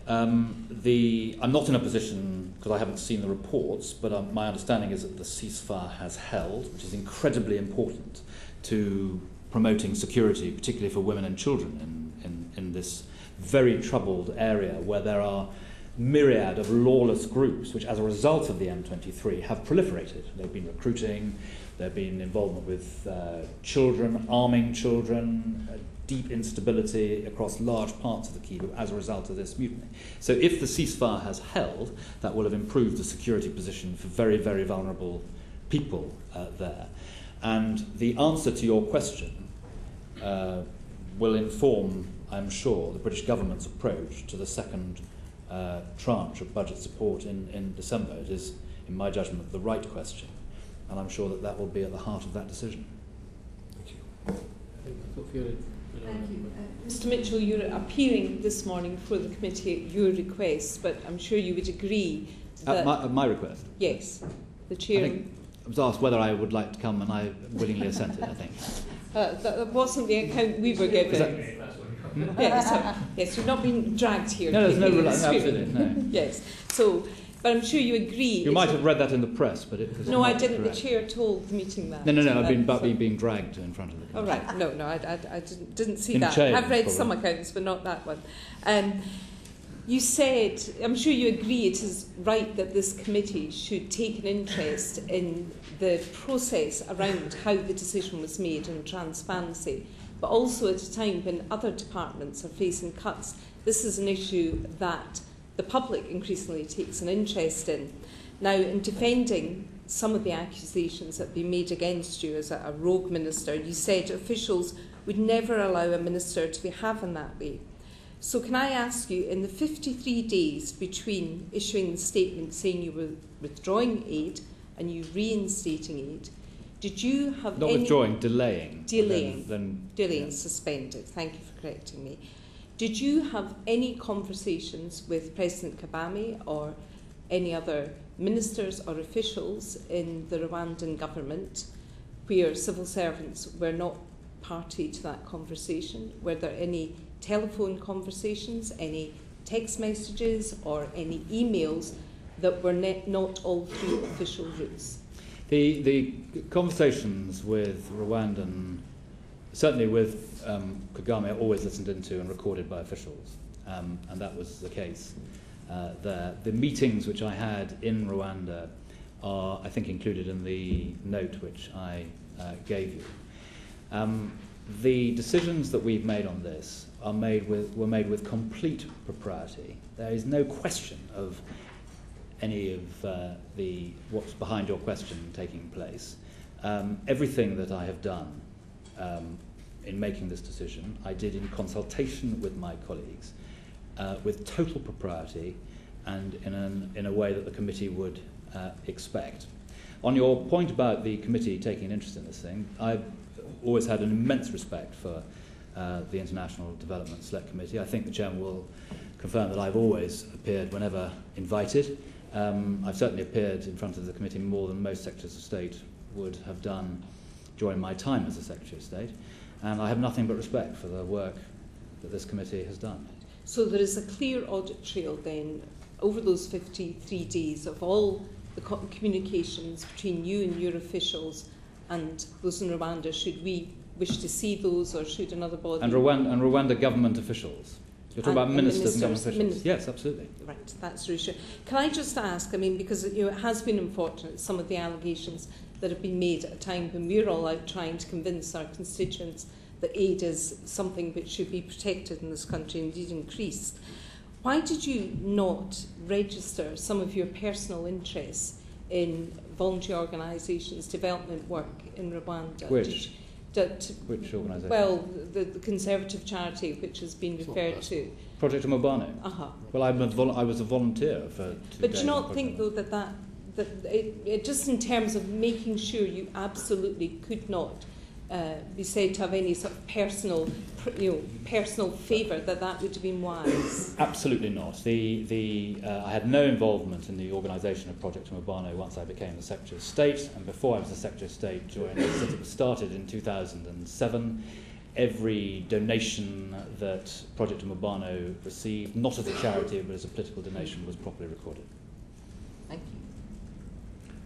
I'm not in a position, because I haven't seen the reports, but my understanding is that the ceasefire has held, which is incredibly important to promoting security, particularly for women and children in this very troubled area where there are myriad of lawless groups which, as a result of the M23, have proliferated. They've been recruiting, there have been involvement with children, arming children, deep instability across large parts of the Kivu as a result of this mutiny. So if the ceasefire has held, that will have improved the security position for very, very vulnerable people there. And the answer to your question will inform, I'm sure, the British government's approach to the second tranche of budget support in December. It is, in my judgment, the right question, and I'm sure that will be at the heart of that decision. Thank you. Thank you. Mr. Mitchell, you're appearing this morning for the committee at your request, but I'm sure you would agree that... At my request? Yes. The chair... I was asked whether I would like to come, and I willingly assented, I think. That wasn't the account we were given. Yes, you've not been dragged here. No, there's no absolutely, no. Yes, so, but I'm sure you agree. You might have read that in the press, but it was no, not I didn't. correct. The chair told the meeting that. No, I've been dragged in front of the committee. Oh, right, no, I didn't see in that. chains, I've read probably. some accounts, but not that one. You said, I'm sure you agree it is right that this committee should take an interest in the process around how the decision was made and transparency, but also at a time when other departments are facing cuts. This is an issue that the public increasingly takes an interest in. Now, in defending some of the accusations that have been made against you as a rogue minister, you said officials would never allow a minister to behave in that way. So can I ask you, in the 53 days between issuing the statement saying you were withdrawing aid and you reinstating aid, did you have Not any... withdrawing, delaying. Delaying, suspended. Thank you for correcting me. Did you have any conversations with President Kagame or any other ministers or officials in the Rwandan government where civil servants were not party to that conversation? Were there any telephone conversations, any text messages or any emails that were not all through official routes? The conversations with Rwandan, certainly with Kagame, are always listened into and recorded by officials, and that was the case there. The meetings which I had in Rwanda are, I think, included in the note which I gave you. The decisions that we've made on this were made with complete propriety. There is no question of any of what's behind your question taking place. Everything that I have done in making this decision, I did in consultation with my colleagues, with total propriety and in a way that the committee would expect. On your point about the committee taking an interest in this thing, I've always had an immense respect for the International Development Select Committee. I think the Chairman will confirm that I've always appeared whenever invited. I've certainly appeared in front of the committee more than most Secretaries of State would have done during my time as a Secretary of State, and I have nothing but respect for the work that this committee has done. So there is a clear audit trail then over those 53 days of all the communications between you and your officials and those in Rwanda. Should we wish to see those, or should another body... And Rwanda government officials. You're talking about ministers and government officials? Yes, absolutely. Right, that's reassuring. Can I just ask, I mean, because it has been unfortunate, some of the allegations that have been made at a time when we're all out trying to convince our constituents that aid is something which should be protected in this country, indeed increased. Why did you not register some of your personal interests in voluntary organisations, development work in Rwanda? Which organisation? Well, the Conservative charity which has been referred to. Project Umubano. Well, I was a volunteer for 2 days. But do you not think, though, that it just in terms of making sure you absolutely could not be said to have any sort of personal favour, that would have been wise? Absolutely not. I had no involvement in the organisation of Project Umubano once I became the Secretary of State, and before I was the Secretary of State, since it was started in 2007, every donation that Project Umubano received, not as a charity but as a political donation, was properly recorded. Thank you.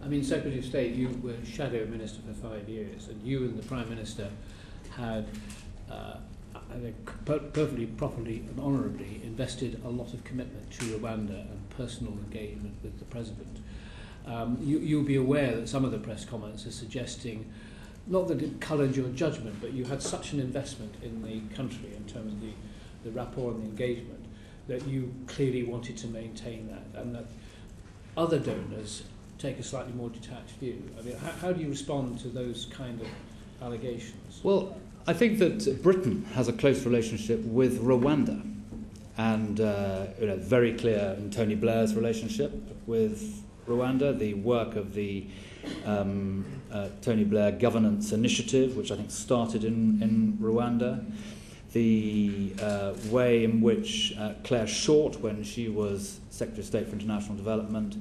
I mean, Secretary of State, you were Shadow Minister for 5 years, and you and the Prime Minister had, I think, perfectly, properly and honourably invested a lot of commitment to Rwanda and personal engagement with the President. You'll be aware that some of the press comments are suggesting, not that it coloured your judgment, but you had such an investment in the country in terms of the rapport and the engagement, that you clearly wanted to maintain that, and that other donors take a slightly more detached view. I mean, how do you respond to those kind of allegations? Well, I think that Britain has a close relationship with Rwanda, and very clear in Tony Blair's relationship with Rwanda, the work of the Tony Blair Governance Initiative, which I think started in Rwanda, the way in which Claire Short, when she was Secretary of State for International Development,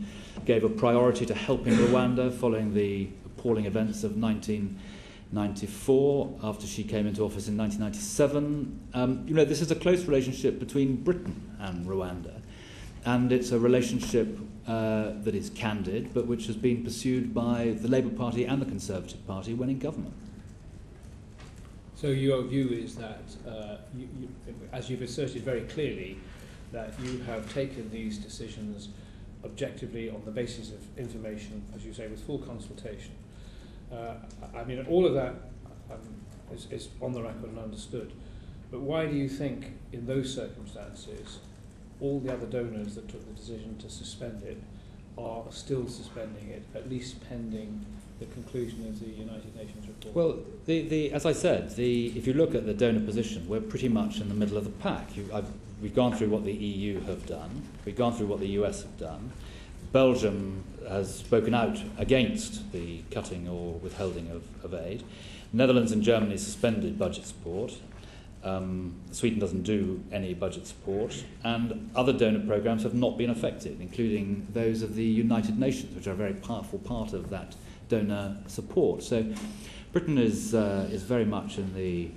gave a priority to helping Rwanda following the appalling events of 1994 after she came into office in 1997. This is a close relationship between Britain and Rwanda, and it's a relationship that is candid, but which has been pursued by the Labour Party and the Conservative Party when in government. So your view is that, as you've asserted very clearly, that you have taken these decisions objectively on the basis of information, as you say, with full consultation. I mean, all of that is on the record and understood. But why do you think, in those circumstances, all the other donors that took the decision to suspend it are still suspending it, at least pending the conclusion of the United Nations report? Well, as I said, if you look at the donor position, we're pretty much in the middle of the pack. We've gone through what the EU have done. We've gone through what the US have done. Belgium has spoken out against the cutting or withholding of aid. Netherlands and Germany suspended budget support. Sweden doesn't do any budget support. And other donor programs have not been affected, including those of the United Nations, which are a very powerful part of that donor support. So Britain is very much in the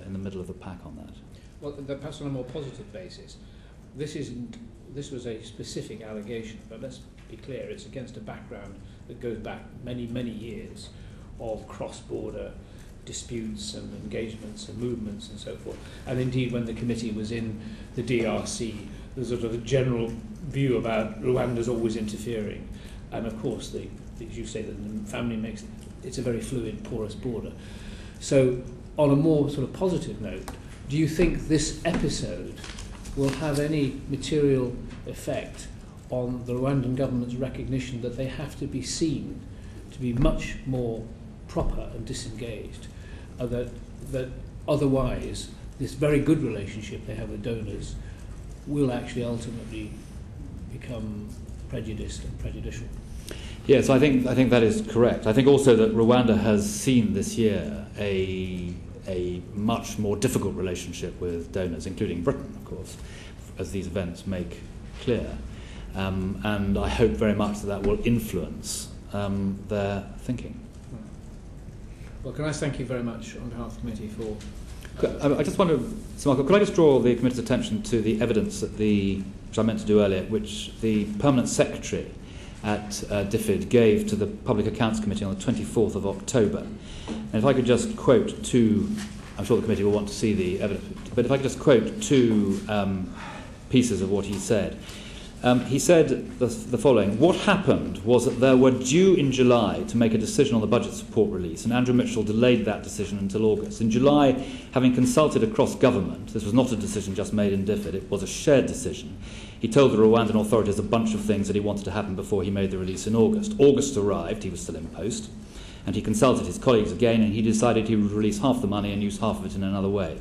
middle of the pack on that. Well, perhaps on a more positive basis, this was a specific allegation, but let's be clear, it's against a background that goes back many, many years of cross-border disputes and engagements and movements and so forth. And indeed, when the committee was in the DRC, there's sort of a general view about Rwanda's always interfering. And of course, as you say, that the family makes it's a very fluid, porous border. So on a more sort of positive note, do you think this episode will have any material effect on the Rwandan government's recognition that they have to be seen to be much more proper and disengaged, that otherwise this very good relationship they have with donors will actually ultimately become prejudiced and prejudicial? Yes, I think that is correct. I think also that Rwanda has seen this year a much more difficult relationship with donors, including Britain, of course, as these events make clear. And I hope very much that will influence their thinking. Well, can I thank you very much on behalf of the committee for... I just wonder, Sir Michael, could I just draw the committee's attention to the evidence which I meant to do earlier, which the Permanent Secretary at DFID gave to the Public Accounts Committee on the 24th of October. And if I could just quote two, I'm sure the committee will want to see the evidence, but if I could just quote two pieces of what he said. He said the following: what happened was that they were due in July to make a decision on the budget support release, and Andrew Mitchell delayed that decision until August. In July, having consulted across government, this was not a decision just made in DFID, it was a shared decision. He told the Rwandan authorities a bunch of things that he wanted to happen before he made the release in August. August arrived, he was still in post, and he consulted his colleagues again, and he decided he would release half the money and use half of it in another way.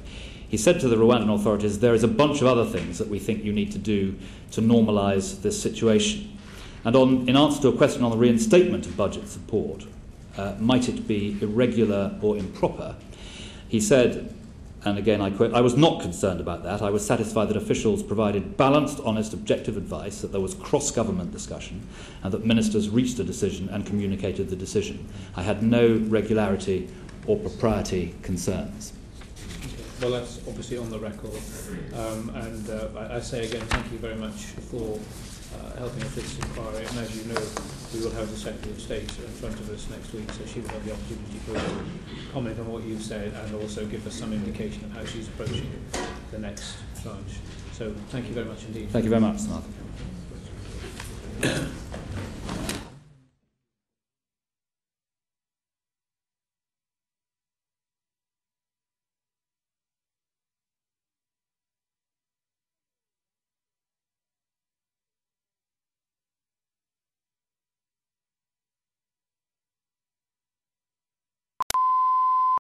He said to the Rwandan authorities, there is a bunch of other things that we think you need to do to normalise this situation. And in answer to a question on the reinstatement of budget support, might it be irregular or improper, he said, and again I quote, I was not concerned about that. I was satisfied that officials provided balanced, honest, objective advice, that there was cross-government discussion, and that ministers reached a decision and communicated the decision. I had no regularity or propriety concerns. Well, that's obviously on the record. I say again, thank you very much for helping us with this inquiry. And as you know, we will have the Secretary of State in front of us next week, so she will have the opportunity to comment on what you've said and also give us some indication of how she's approaching the next tranche. So thank you very much indeed. Thank you very much, Mark.